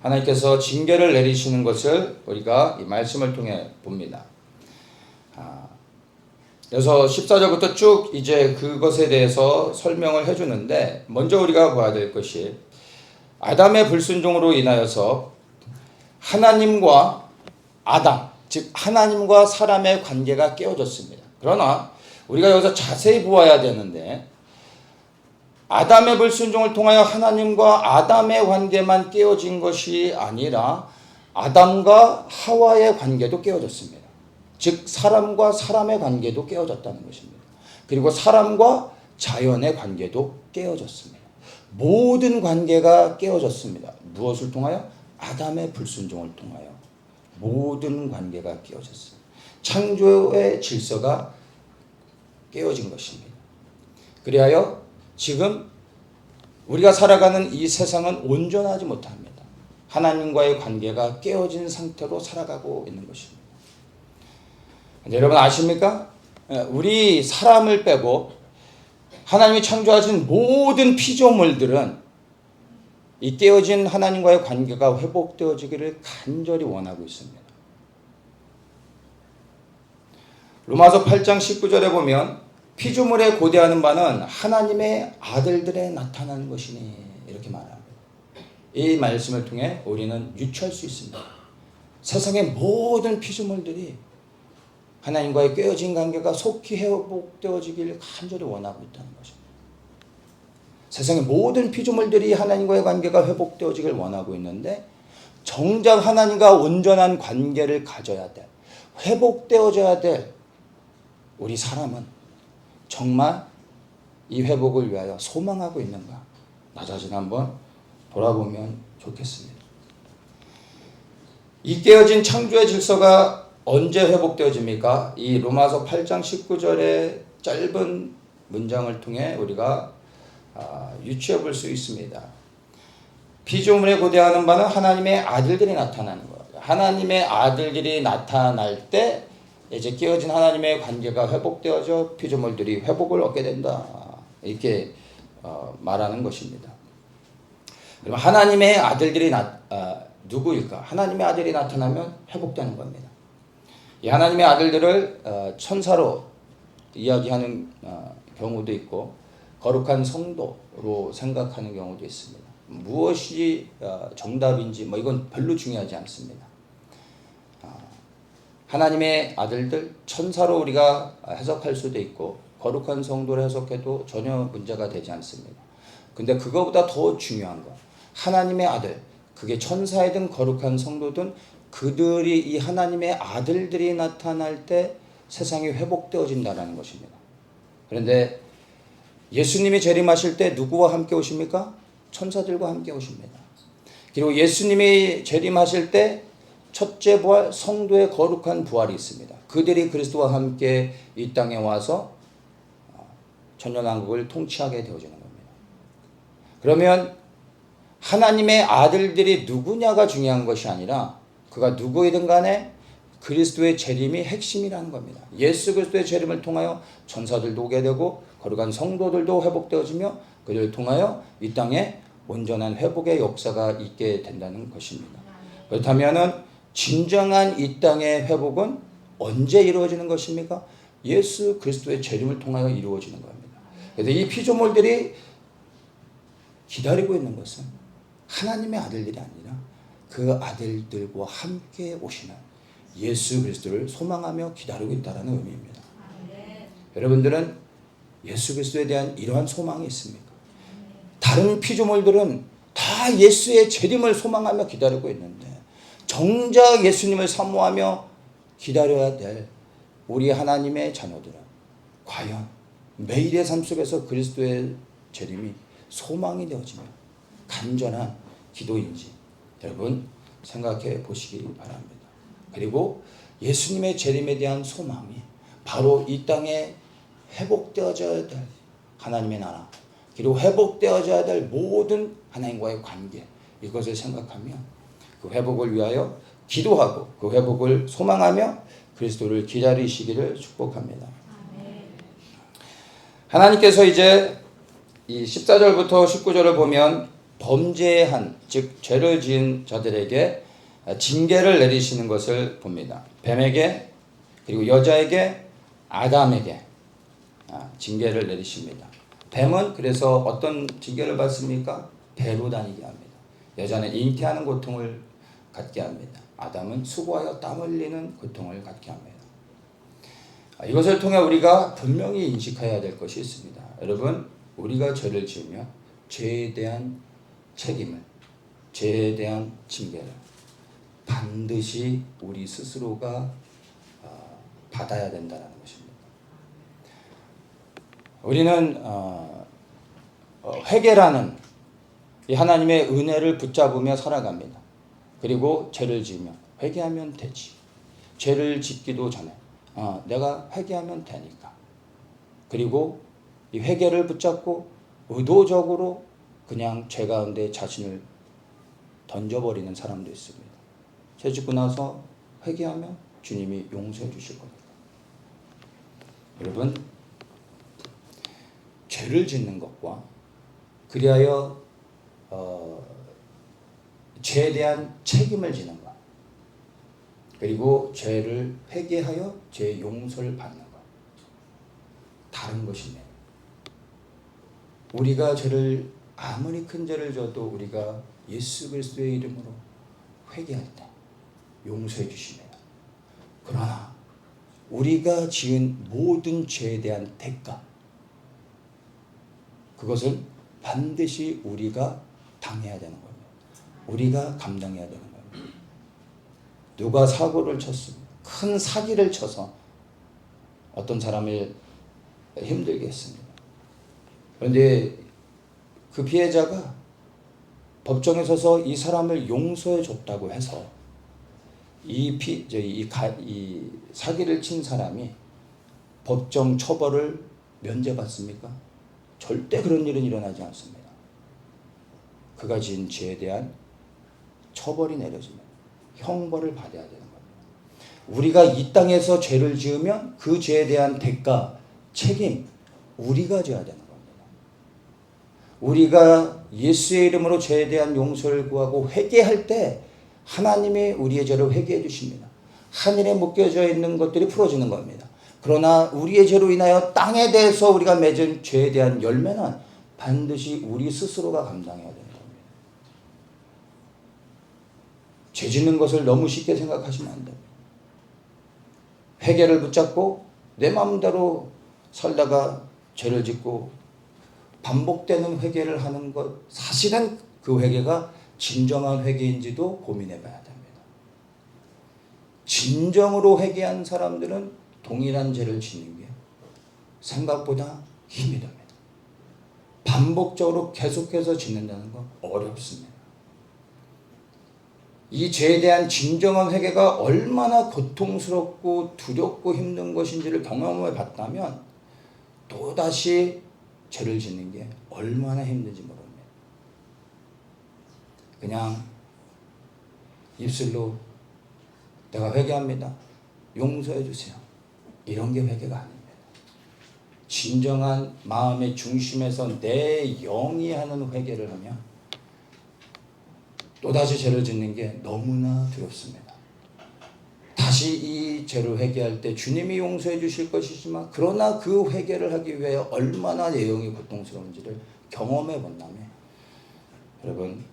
하나님께서 징계를 내리시는 것을 우리가 이 말씀을 통해 봅니다. 그래서 14절부터 쭉 이제 그것에 대해서 설명을 해주는데, 먼저 우리가 봐야 될 것이 아담의 불순종으로 인하여서 하나님과 아담, 즉 하나님과 사람의 관계가 깨어졌습니다. 그러나 우리가 여기서 자세히 보아야 되는데, 아담의 불순종을 통하여 하나님과 아담의 관계만 깨어진 것이 아니라 아담과 하와의 관계도 깨어졌습니다. 즉 사람과 사람의 관계도 깨어졌다는 것입니다. 그리고 사람과 자연의 관계도 깨어졌습니다. 모든 관계가 깨어졌습니다. 무엇을 통하여? 아담의 불순종을 통하여 모든 관계가 깨어졌습니다. 창조의 질서가 깨어진 것입니다. 그리하여 지금 우리가 살아가는 이 세상은 온전하지 못합니다. 하나님과의 관계가 깨어진 상태로 살아가고 있는 것입니다. 여러분 아십니까? 우리 사람을 빼고 하나님이 창조하신 모든 피조물들은 이 깨어진 하나님과의 관계가 회복되어지기를 간절히 원하고 있습니다. 로마서 8장 19절에 보면 피조물에 고대하는 바는 하나님의 아들들에 나타나는 것이니 이렇게 말합니다. 이 말씀을 통해 우리는 유추할 수 있습니다. 세상의 모든 피조물들이 하나님과의 깨어진 관계가 속히 회복되어지기를 간절히 원하고 있다는 것입니다. 세상의 모든 피조물들이 하나님과의 관계가 회복되어지길 원하고 있는데, 정작 하나님과 온전한 관계를 가져야 돼, 회복되어져야 될 우리 사람은 정말 이 회복을 위하여 소망하고 있는가? 나 자신 한번 돌아보면 좋겠습니다. 이 깨어진 창조의 질서가 언제 회복되어집니까? 이 로마서 8장 19절의 짧은 문장을 통해 우리가 유추해 볼 수 있습니다. 피조물에 고대하는 바는 하나님의 아들들이 나타나는 거예요. 하나님의 아들들이 나타날 때 이제 깨어진 하나님의 관계가 회복되어져 피조물들이 회복을 얻게 된다, 이렇게 말하는 것입니다. 그럼 하나님의 아들들이 누구일까? 하나님의 아들이 나타나면 회복되는 겁니다. 이 하나님의 아들들을 천사로 이야기하는 경우도 있고 거룩한 성도로 생각하는 경우도 있습니다. 무엇이 정답인지 이건 별로 중요하지 않습니다. 하나님의 아들들, 천사로 우리가 해석할 수도 있고 거룩한 성도로 해석해도 전혀 문제가 되지 않습니다. 근데 그거보다 더 중요한 거, 하나님의 아들, 그게 천사이든 거룩한 성도든 그들이 이 하나님의 아들들이 나타날 때 세상이 회복되어진다는 것입니다. 그런데 예수님이 재림하실 때 누구와 함께 오십니까? 천사들과 함께 오십니다. 그리고 예수님이 재림하실 때 첫째 부활, 성도의 거룩한 부활이 있습니다. 그들이 그리스도와 함께 이 땅에 와서 천년왕국을 통치하게 되어지는 겁니다. 그러면 하나님의 아들들이 누구냐가 중요한 것이 아니라 그가 누구이든 간에 그리스도의 재림이 핵심이라는 겁니다. 예수 그리스도의 재림을 통하여 천사들도 오게 되고 거룩한 성도들도 회복되어지며 그들을 통하여 이 땅에 온전한 회복의 역사가 있게 된다는 것입니다. 그렇다면 진정한 이 땅의 회복은 언제 이루어지는 것입니까? 예수 그리스도의 재림을 통하여 이루어지는 겁니다. 그래서 이 피조물들이 기다리고 있는 것은 하나님의 아들들이 아니라 그 아들들과 함께 오시는 예수 그리스도를 소망하며 기다리고 있다는 의미입니다. 여러분들은 예수 그리스도에 대한 이러한 소망이 있습니까? 다른 피조물들은 다 예수의 재림을 소망하며 기다리고 있는데 정작 예수님을 사모하며 기다려야 될 우리 하나님의 자녀들은 과연 매일의 삶 속에서 그리스도의 재림이 소망이 되어지며 간절한 기도인지 여러분 생각해 보시기 바랍니다. 그리고 예수님의 재림에 대한 소망이 바로 이 땅에 회복되어져야 될 하나님의 나라, 그리고 회복되어져야 될 모든 하나님과의 관계, 이것을 생각하며 그 회복을 위하여 기도하고 그 회복을 소망하며 그리스도를 기다리시기를 축복합니다. 하나님께서 이제 이 14절부터 19절을 보면 범죄한, 즉 죄를 지은 자들에게 징계를 내리시는 것을 봅니다. 뱀에게, 그리고 여자에게, 아담에게 징계를 내리십니다. 뱀은 그래서 어떤 징계를 받습니까? 배로 다니게 합니다. 여자는 잉태하는 고통을 갖게 합니다. 아담은 수고하여 땀 흘리는 고통을 갖게 합니다. 이것을 통해 우리가 분명히 인식해야 될 것이 있습니다. 여러분, 우리가 죄를 지으며 죄에 대한 책임을, 죄에 대한 징계를 반드시 우리 스스로가 받아야 된다는 것입니다. 우리는 회개라는 이 하나님의 은혜를 붙잡으며 살아갑니다. 그리고 죄를 지으면 회개하면 되지. 죄를 짓기도 전에 내가 회개하면 되니까. 그리고 이 회개를 붙잡고 의도적으로 그냥 죄 가운데 자신을 던져버리는 사람도 있습니다. 죄 짓고 나서 회개하면 주님이 용서해 주실 겁니다. 여러분, 죄를 짓는 것과 그리하여 죄에 대한 책임을 지는 것, 그리고 죄를 회개하여 죄의 용서를 받는 것, 다른 것입니다. 우리가 죄를 아무리 큰 죄를 져도 우리가 예수 그리스도의 이름으로 회개할 때 용서해 주십니다. 그러나 우리가 지은 모든 죄에 대한 대가, 그것을 반드시 우리가 당해야 되는 겁니다. 우리가 감당해야 되는 겁니다. 누가 사고를 쳤습니다. 큰 사기를 쳐서 어떤 사람을 힘들게 했습니다. 그런데 그 피해자가 법정에 서서 이 사람을 용서해 줬다고 해서 이 사기를 친 사람이 법정 처벌을 면제받습니까? 절대 그런 일은 일어나지 않습니다. 그가 지은 죄에 대한 처벌이 내려집니다. 형벌을 받아야 되는 겁니다. 우리가 이 땅에서 죄를 지으면 그 죄에 대한 대가, 책임, 우리가 져야 되는 겁니다. 우리가 예수의 이름으로 죄에 대한 용서를 구하고 회개할 때 하나님이 우리의 죄를 회개해 주십니다. 하늘에 묶여져 있는 것들이 풀어지는 겁니다. 그러나 우리의 죄로 인하여 땅에 대해서 우리가 맺은 죄에 대한 열매는 반드시 우리 스스로가 감당해야 되는 겁니다. 죄 짓는 것을 너무 쉽게 생각하시면 안 됩니다. 회개를 붙잡고 내 마음대로 살다가 죄를 짓고 반복되는 회개를 하는 것, 사실은 그 회개가 진정한 회개인지도 고민해 봐야 됩니다. 진정으로 회개한 사람들은 동일한 죄를 짓는 게 생각보다 힘이 듭니다. 반복적으로 계속해서 짓는다는 건 어렵습니다. 이 죄에 대한 진정한 회개가 얼마나 고통스럽고 두렵고 힘든 것인지를 경험해 봤다면 또다시 죄를 짓는 게 얼마나 힘든지 모릅니다. 그냥 입술로 내가 회개합니다, 용서해 주세요, 이런 게 회개가 아닙니다. 진정한 마음의 중심에서 내 영이 하는 회개를 하면 또다시 죄를 짓는 게 너무나 두렵습니다. 다시 이 죄를 회개할 때 주님이 용서해 주실 것이지만, 그러나 그 회개를 하기 위해 얼마나 내 영이 고통스러운지를 경험해 본다면 여러분,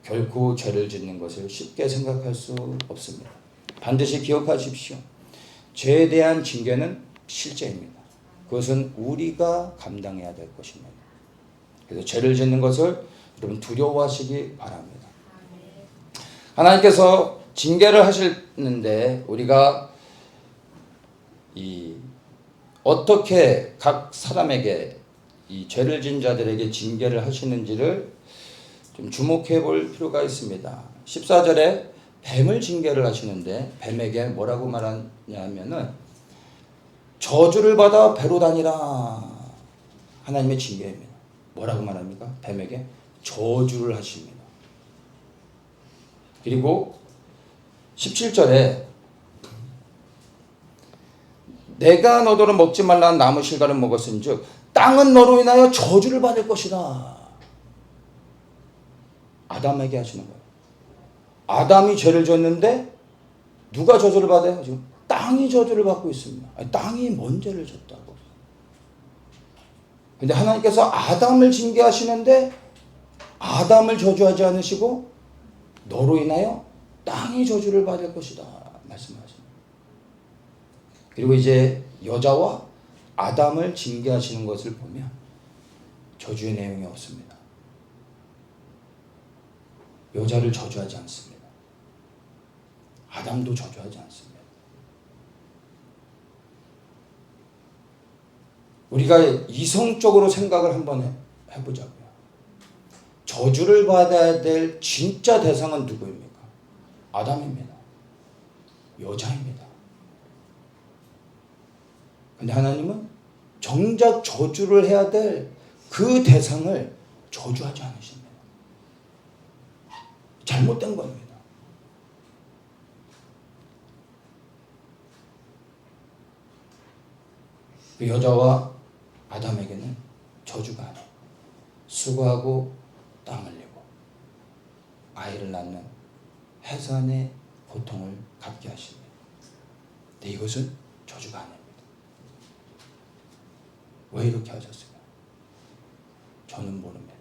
결코 죄를 짓는 것을 쉽게 생각할 수 없습니다. 반드시 기억하십시오. 죄에 대한 징계는 실제입니다. 그것은 우리가 감당해야 될 것입니다. 그래서 죄를 짓는 것을 여러분 두려워하시기 바랍니다. 하나님께서 징계를 하시는데 우리가 어떻게 각 사람에게 이 죄를 지은 자들에게 징계를 하시는지를 좀 주목해 볼 필요가 있습니다. 14절에 뱀을 징계를 하시는데 뱀에게 뭐라고 말하냐면은 저주를 받아 배로 다니라. 하나님의 징계입니다. 뭐라고 말합니까? 뱀에게 저주를 하십니다. 그리고 17절에 내가 너더러 먹지 말라는 나무 실과를 먹었은즉 땅은 너로 인하여 저주를 받을 것이다. 아담에게 하시는 거예요. 아담이 죄를 졌는데 누가 저주를 받아요? 지금 땅이 저주를 받고 있습니다. 아니, 땅이 뭔 죄를 졌다고. 근데 하나님께서 아담을 징계하시는데 아담을 저주하지 않으시고 너로 인하여 땅이 저주를 받을 것이다 말씀하십니다. 그리고 이제 여자와 아담을 징계하시는 것을 보면 저주의 내용이 없습니다. 여자를 저주하지 않습니다. 아담도 저주하지 않습니다. 우리가 이성적으로 생각을 한번 해보자고요. 저주를 받아야 될 진짜 대상은 누구입니까? 아담입니다. 여자입니다. 근데 하나님은 정작 저주를 해야 될 그 대상을 저주하지 않으십니다. 잘못된 겁니다. 그 여자와 아담에게는 저주가 아니고 수고하고 땀 흘리고 아이를 낳는 해산의 고통을 갖게 하십니다. 근데 이것은 저주가 아닙니다. 왜 이렇게 하셨을까? 저는 모릅니다.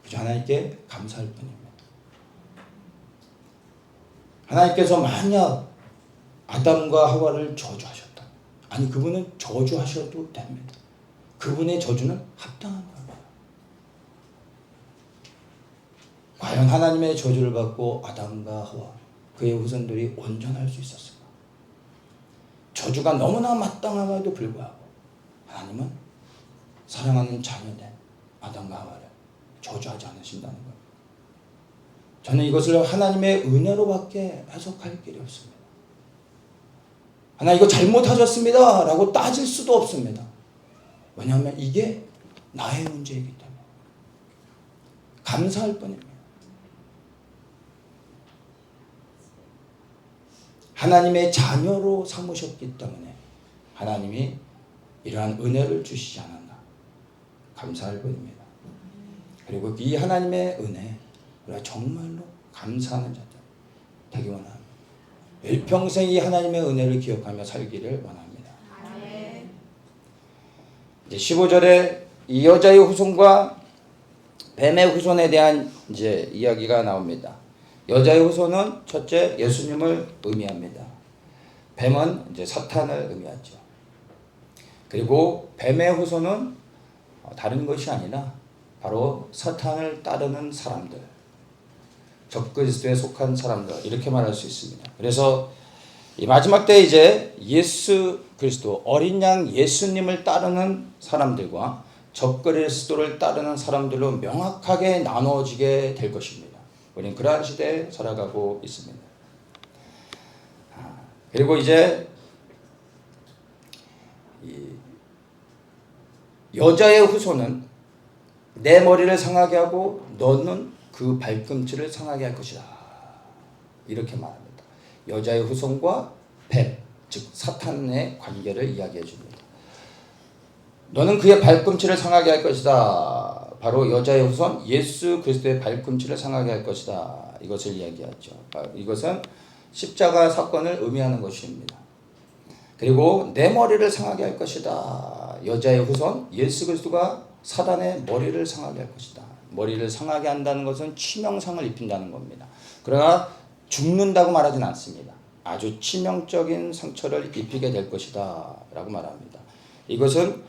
그저 하나님께 감사할 뿐입니다. 하나님께서 만약 아담과 하와를 저주하셨다. 아니, 그분은 저주하셔도 됩니다. 그분의 저주는 합당한 겁니다. 과연 하나님의 저주를 받고 아담과 하와 그의 후손들이 온전할 수 있었을까? 저주가 너무나 마땅함에도 불구하고 하나님은 사랑하는 자녀된 아담과 하와를 저주하지 않으신다는 겁니다. 저는 이것을 하나님의 은혜로밖에 해석할 길이 없습니다. 하나 이거 잘못하셨습니다 라고 따질 수도 없습니다. 왜냐하면 이게 나의 문제이기 때문에 감사할 뿐입니다. 하나님의 자녀로 삼으셨기 때문에 하나님이 이러한 은혜를 주시지 않았나 감사할 뿐입니다. 그리고 이 하나님의 은혜 우리가 정말로 감사하는 자들 되기 원합니다. 일평생 이 하나님의 은혜를 기억하며 살기를 원합니다. 이제 15절에 이 여자의 후손과 뱀의 후손에 대한 이제 이야기가 나옵니다. 여자의 후손은 첫째 예수님을 의미합니다. 뱀은 이제 사탄을 의미하죠. 그리고 뱀의 후손은 다른 것이 아니라 바로 사탄을 따르는 사람들, 적그리스도에 속한 사람들 이렇게 말할 수 있습니다. 그래서 이 마지막 때 이제 예수 그리스도 어린 양 예수님을 따르는 사람들과 적그리스도를 따르는 사람들로 명확하게 나눠지게 될 것입니다. 우리는 그러한 시대에 살아가고 있습니다. 그리고 이제 여자의 후손은 내 머리를 상하게 하고 너는 그 발꿈치를 상하게 할 것이다. 이렇게 말합니다. 여자의 후손과 뱀, 즉 사탄의 관계를 이야기해 줍니다. 너는 그의 발꿈치를 상하게 할 것이다. 바로 여자의 후손 예수 그리스도의 발꿈치를 상하게 할 것이다. 이것을 이야기하죠. 이것은 십자가 사건을 의미하는 것입니다. 그리고 내 머리를 상하게 할 것이다. 여자의 후손 예수 그리스도가 사단의 머리를 상하게 할 것이다. 머리를 상하게 한다는 것은 치명상을 입힌다는 겁니다. 그러나 죽는다고 말하진 않습니다. 아주 치명적인 상처를 입히게 될 것이다 라고 말합니다. 이것은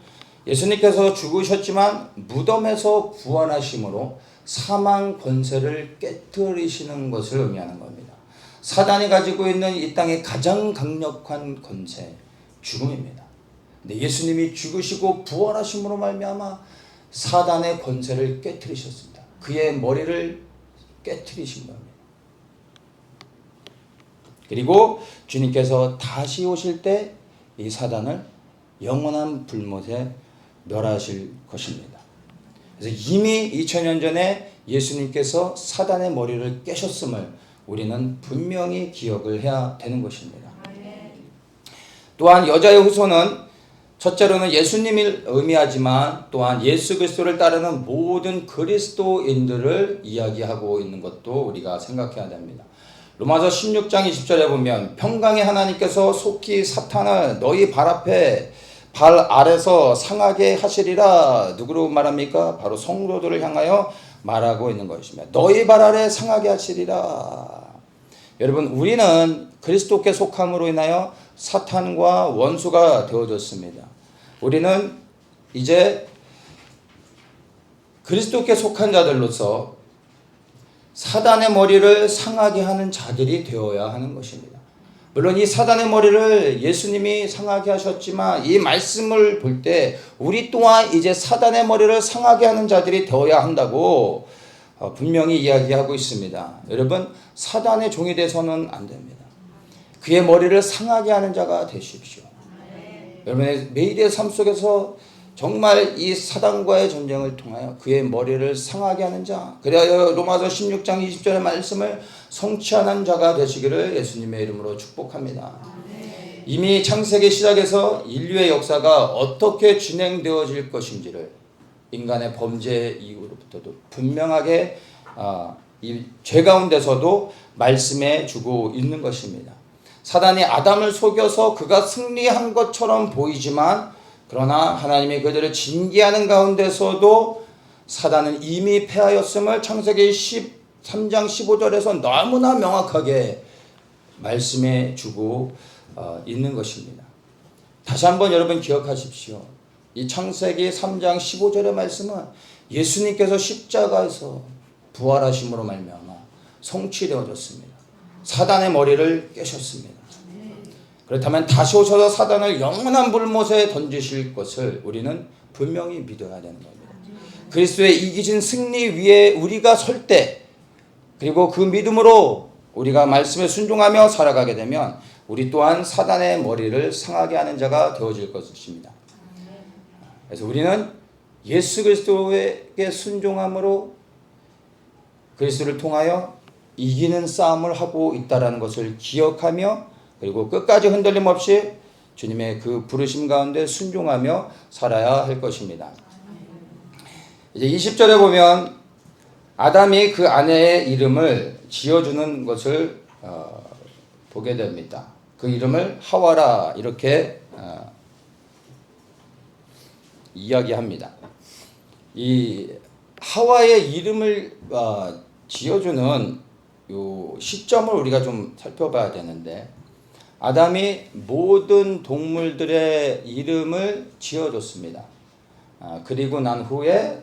예수님께서 죽으셨지만 무덤에서 부활하심으로 사망 권세를 깨뜨리시는 것을 의미하는 겁니다. 사단이 가지고 있는 이 땅의 가장 강력한 권세, 죽음입니다. 근데 예수님이 죽으시고 부활하심으로 말미암아 사단의 권세를 깨뜨리셨습니다. 그의 머리를 깨뜨리신 겁니다. 그리고 주님께서 다시 오실 때 이 사단을 영원한 불못에 멸하실 것입니다. 그래서 이미 2000년 전에 예수님께서 사단의 머리를 깨셨음을 우리는 분명히 기억을 해야 되는 것입니다. 또한 여자의 후손은 첫째로는 예수님을 의미하지만 또한 예수 그리스도를 따르는 모든 그리스도인들을 이야기하고 있는 것도 우리가 생각해야 됩니다. 로마서 16장 20절에 보면 평강의 하나님께서 속히 사탄을 너희 발 앞에 발 아래서 상하게 하시리라. 누구로 말합니까? 바로 성도들을 향하여 말하고 있는 것입니다. 너희 발 아래 상하게 하시리라. 여러분, 우리는 그리스도께 속함으로 인하여 사탄과 원수가 되어졌습니다. 우리는 이제 그리스도께 속한 자들로서 사단의 머리를 상하게 하는 자들이 되어야 하는 것입니다. 물론 이 사단의 머리를 예수님이 상하게 하셨지만 이 말씀을 볼 때 우리 또한 이제 사단의 머리를 상하게 하는 자들이 되어야 한다고 분명히 이야기하고 있습니다. 여러분, 사단의 종이 돼서는 안 됩니다. 그의 머리를 상하게 하는 자가 되십시오. 여러분의 매일의 삶 속에서 정말 이 사단과의 전쟁을 통하여 그의 머리를 상하게 하는 자, 그래야 로마서 16장 20절의 말씀을 성취하는 자가 되시기를 예수님의 이름으로 축복합니다. 이미 창세기 시작에서 인류의 역사가 어떻게 진행되어질 것인지를 인간의 범죄 이후로부터도 분명하게 이 죄 가운데서도 말씀해 주고 있는 것입니다. 사단이 아담을 속여서 그가 승리한 것처럼 보이지만 그러나 하나님이 그들을 징계하는 가운데서도 사단은 이미 패하였음을 창세기 13장 15절에서 너무나 명확하게 말씀해 주고 있는 것입니다. 다시 한번 여러분 기억하십시오. 이 창세기 3장 15절의 말씀은 예수님께서 십자가에서 부활하심으로 말미암아 성취되어졌습니다. 사단의 머리를 깨셨습니다. 그렇다면 다시 오셔서 사단을 영원한 불못에 던지실 것을 우리는 분명히 믿어야 되는 겁니다. 그리스도의 이기신 승리 위에 우리가 설 때, 그리고 그 믿음으로 우리가 말씀에 순종하며 살아가게 되면 우리 또한 사단의 머리를 상하게 하는 자가 되어질 것입니다. 그래서 우리는 예수 그리스도에게 순종함으로 그리스도를 통하여 이기는 싸움을 하고 있다는 것을 기억하며 그리고 끝까지 흔들림 없이 주님의 그 부르심 가운데 순종하며 살아야 할 것입니다. 이제 20절에 보면 아담이 그 아내의 이름을 지어주는 것을 보게 됩니다. 그 이름을 하와라 이렇게 이야기합니다. 이 하와의 이름을 지어주는 요 시점을 우리가 좀 살펴봐야 되는데 아담이 모든 동물들의 이름을 지어줬습니다. 그리고 난 후에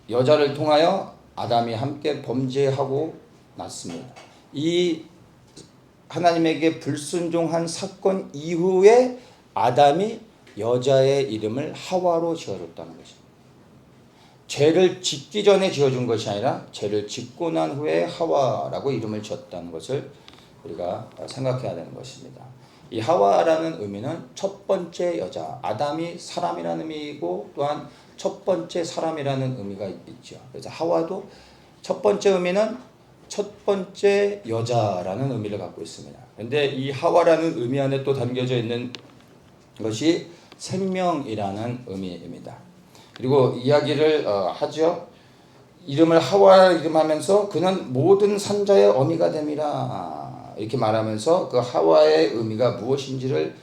여자를 통하여 아담이 함께 범죄하고 났습니다. 이 하나님에게 불순종한 사건 이후에 아담이 여자의 이름을 하와로 지어줬다는 것입니다. 죄를 짓기 전에 지어준 것이 아니라 죄를 짓고 난 후에 하와라고 이름을 지었다는 것을 우리가 생각해야 되는 것입니다. 이 하와라는 의미는 첫 번째 여자, 아담이 사람이라는 의미이고 또한 첫 번째 사람이라는 의미가 있죠. 그래서 하와도 첫 번째 의미는 첫 번째 여자라는 의미를 갖고 있습니다. 그런데 이 하와라는 의미 안에 또 담겨져 있는 것이 생명이라는 의미입니다. 그리고 이야기를 하죠. 이름을 하와라 이름하면서 그는 모든 산자의 어미가 됨이라 이렇게 말하면서 그 하와의 의미가 무엇인지를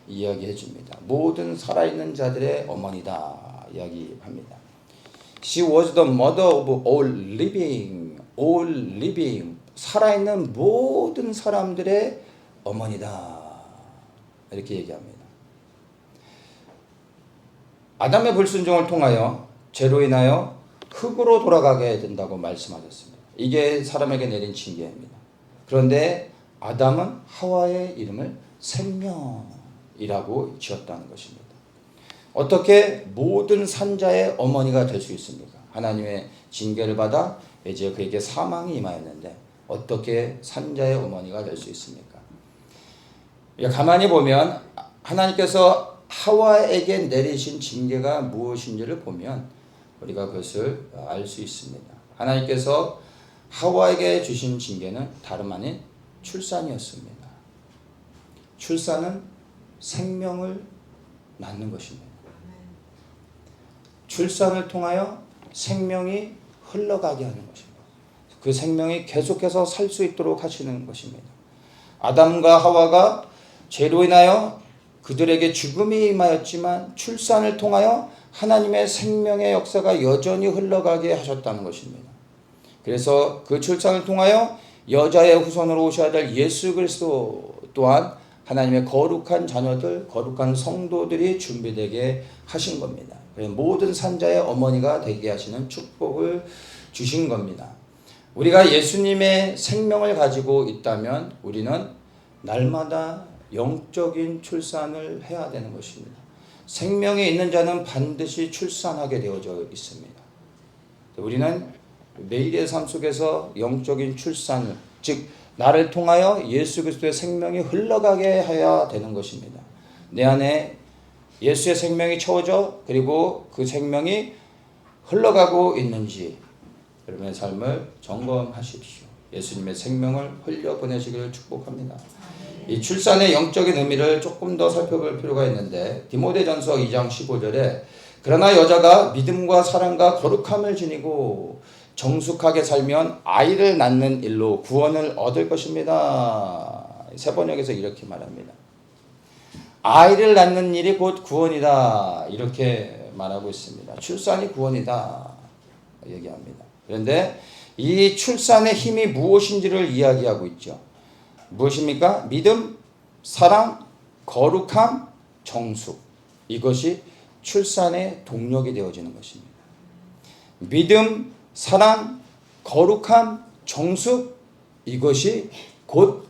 이야기해 줍니다. 모든 살아있는 자들의 어머니다 이야기합니다. She was the mother of all living, 살아있는 모든 사람들의 어머니다 이렇게 얘기합니다. 아담의 불순종을 통하여 죄로 인하여 흙으로 돌아가게 된다고 말씀하셨습니다. 이게 사람에게 내린 징계입니다. 그런데 아담은 하와의 이름을 생명이라고 지었다는 것입니다. 어떻게 모든 산자의 어머니가 될 수 있습니까? 하나님의 징계를 받아 이제 그에게 사망이 임하였는데 어떻게 산자의 어머니가 될 수 있습니까? 가만히 보면 하나님께서 하와에게 내리신 징계가 무엇인지를 보면 우리가 그것을 알 수 있습니다. 하나님께서 하와에게 주신 징계는 다름 아닌 출산이었습니다. 출산은 생명을 낳는 것입니다. 출산을 통하여 생명이 흘러가게 하는 것입니다. 그 생명이 계속해서 살 수 있도록 하시는 것입니다. 아담과 하와가 죄로 인하여 그들에게 죽음이 임하였지만 출산을 통하여 하나님의 생명의 역사가 여전히 흘러가게 하셨다는 것입니다. 그래서 그 출산을 통하여 여자의 후손으로 오셔야 될 예수 그리스도 또한 하나님의 거룩한 자녀들, 거룩한 성도들이 준비되게 하신 겁니다. 모든 산자의 어머니가 되게 하시는 축복을 주신 겁니다. 우리가 예수님의 생명을 가지고 있다면 우리는 날마다 영적인 출산을 해야 되는 것입니다. 생명이 있는 자는 반드시 출산하게 되어져 있습니다. 우리는 매일의 삶 속에서 영적인 출산을, 즉 나를 통하여 예수 그리스도의 생명이 흘러가게 해야 되는 것입니다. 내 안에 예수의 생명이 채워져 그리고 그 생명이 흘러가고 있는지 여러분의 삶을 점검하십시오. 예수님의 생명을 흘려보내시기를 축복합니다. 이 출산의 영적인 의미를 조금 더 살펴볼 필요가 있는데 디모데전서 2장 15절에 그러나 여자가 믿음과 사랑과 거룩함을 지니고 정숙하게 살면 아이를 낳는 일로 구원을 얻을 것입니다. 세번역에서 이렇게 말합니다. 아이를 낳는 일이 곧 구원이다. 이렇게 말하고 있습니다. 출산이 구원이다. 얘기합니다. 그런데 이 출산의 힘이 무엇인지를 이야기하고 있죠. 무엇입니까? 믿음, 사랑, 거룩함, 정숙. 이것이 출산의 동력이 되어지는 것입니다. 믿음, 사랑, 거룩함, 정숙. 이것이 곧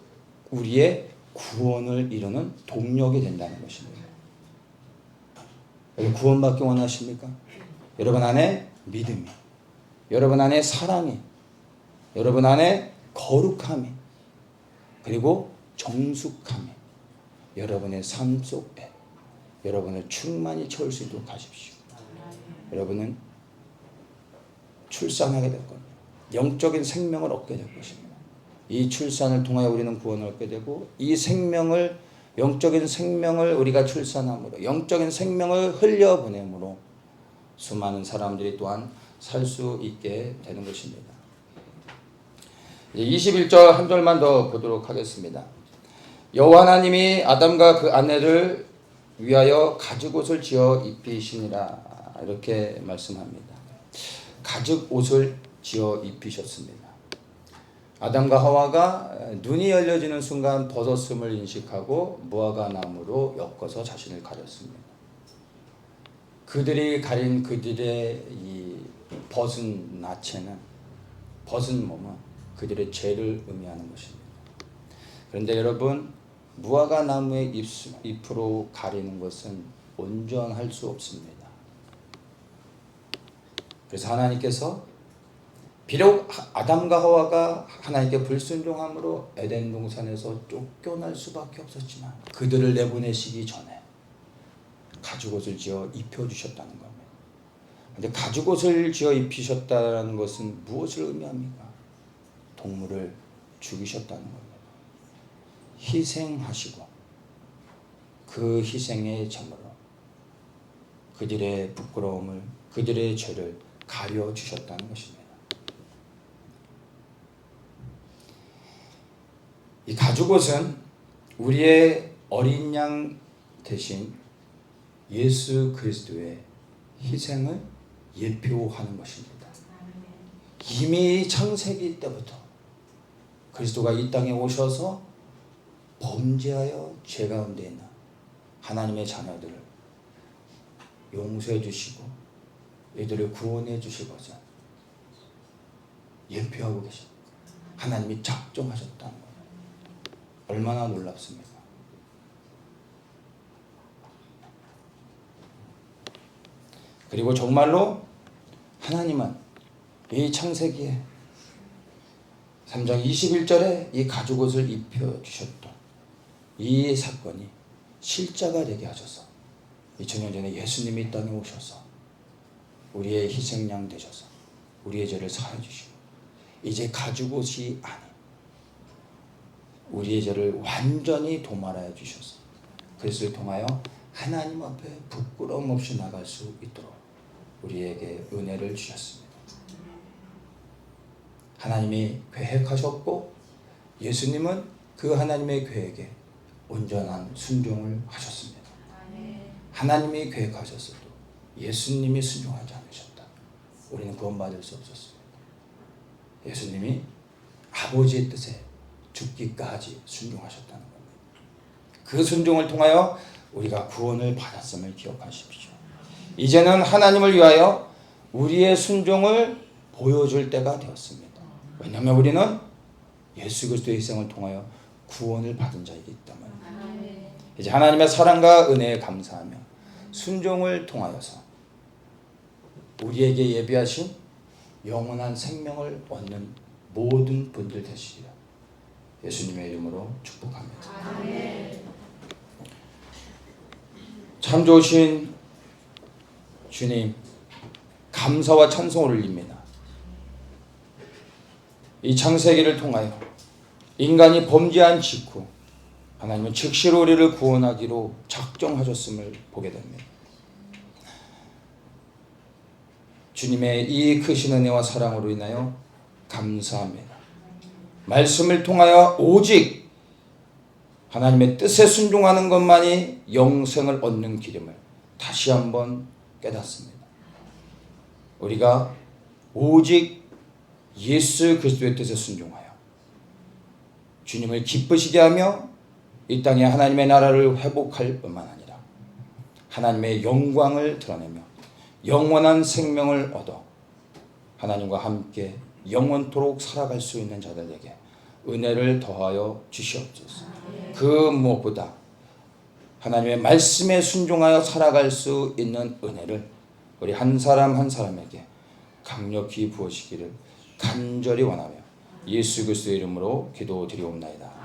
우리의 구원을 이루는 동력이 된다는 것입니다. 여러분 구원받기 원하십니까? 여러분 안에 믿음이, 여러분 안에 사랑이, 여러분 안에 거룩함이, 그리고 정숙함이 여러분의 삶 속에 여러분을 충만히 채울 수 있도록 하십시오. 여러분은 출산하게 될 겁니다. 영적인 생명을 얻게 될 것입니다. 이 출산을 통하여 우리는 구원을 얻게 되고 이 생명을, 영적인 생명을 우리가 출산함으로 영적인 생명을 흘려보내므로 수많은 사람들이 또한 살 수 있게 되는 것입니다. 21절 한 절만 더 보도록 하겠습니다. 여호와 하나님이 아담과 그 아내를 위하여 가죽옷을 지어 입히시니라. 이렇게 말씀합니다. 가죽옷을 지어 입히셨습니다. 아담과 하와가 눈이 열려지는 순간 벗었음을 인식하고 무화과 나무로 엮어서 자신을 가렸습니다. 그들이 가린 그들의 이 벗은 나체는, 벗은 몸은 그들의 죄를 의미하는 것입니다. 그런데 여러분, 무화과 나무의 잎으로 가리는 것은 온전할 수 없습니다. 그래서 하나님께서 비록 아담과 하와가 하나님께 불순종함으로 에덴 동산에서 쫓겨날 수밖에 없었지만 그들을 내보내시기 전에 가죽옷을 지어 입혀주셨다는 겁니다. 그런데 가죽옷을 지어 입히셨다는 것은 무엇을 의미합니까? 동물을 죽이셨다는 겁니다. 희생하시고 그 희생의 제물로 그들의 부끄러움을, 그들의 죄를 가려주셨다는 것입니다. 이 가죽옷은 우리의 어린 양 대신 예수 그리스도의 희생을 예표하는 것입니다. 이미 창세기 때부터 그리스도가 이 땅에 오셔서 범죄하여 죄 가운데 있는 하나님의 자녀들을 용서해 주시고 이들을 구원해 주실 것을 예표하고 계십니다. 하나님이 작정하셨다는 거예요. 얼마나 놀랍습니까? 그리고 정말로 하나님은 이 창세기에 3장 21절에 이 가죽옷을 입혀주셨던 이 사건이 실자가 되게 하셔서 2000년 전에 예수님이 이 땅에 오셔서 우리의 희생양 되셔서 우리의 죄를 사해 주시고 이제 가지고시 아닌 우리의 죄를 완전히 도말하여 주셔서 그리스도를 통하여 하나님 앞에 부끄러움 없이 나갈 수 있도록 우리에게 은혜를 주셨습니다. 하나님이 계획하셨고 예수님은 그 하나님의 계획에 온전한 순종을 하셨습니다. 하나님이 계획하셨어도 예수님이 순종하지 않으셨다. 우리는 구원받을 수 없었습니다. 예수님이 아버지의 뜻에 죽기까지 순종하셨다는 겁니다. 그 순종을 통하여 우리가 구원을 받았음을 기억하십시오. 이제는 하나님을 위하여 우리의 순종을 보여줄 때가 되었습니다. 왜냐하면 우리는 예수 그리스도의 희생을 통하여 구원을 받은 자이기 때문에 이제 하나님의 사랑과 은혜에 감사하며 순종을 통하여서 우리에게 예비하신 영원한 생명을 얻는 모든 분들 되시리라 예수님의 이름으로 축복합니다. 참 좋으신 주님, 감사와 찬송을 올립니다. 이 창세기를 통하여 인간이 범죄한 직후 하나님은 즉시로 우리를 구원하기로 작정하셨음을 보게 됩니다. 주님의 이 크신 은혜와 사랑으로 인하여 감사합니다. 말씀을 통하여 오직 하나님의 뜻에 순종하는 것만이 영생을 얻는 길임을 다시 한번 깨닫습니다. 우리가 오직 예수 그리스도의 뜻에 순종하여 주님을 기쁘시게 하며 이 땅에 하나님의 나라를 회복할 뿐만 아니라 하나님의 영광을 드러내며 영원한 생명을 얻어 하나님과 함께 영원토록 살아갈 수 있는 자들에게 은혜를 더하여 주시옵소서. 그 무엇보다 하나님의 말씀에 순종하여 살아갈 수 있는 은혜를 우리 한 사람 한 사람에게 강력히 부어주시기를 간절히 원하며 예수 그리스도의 이름으로 기도드리옵나이다.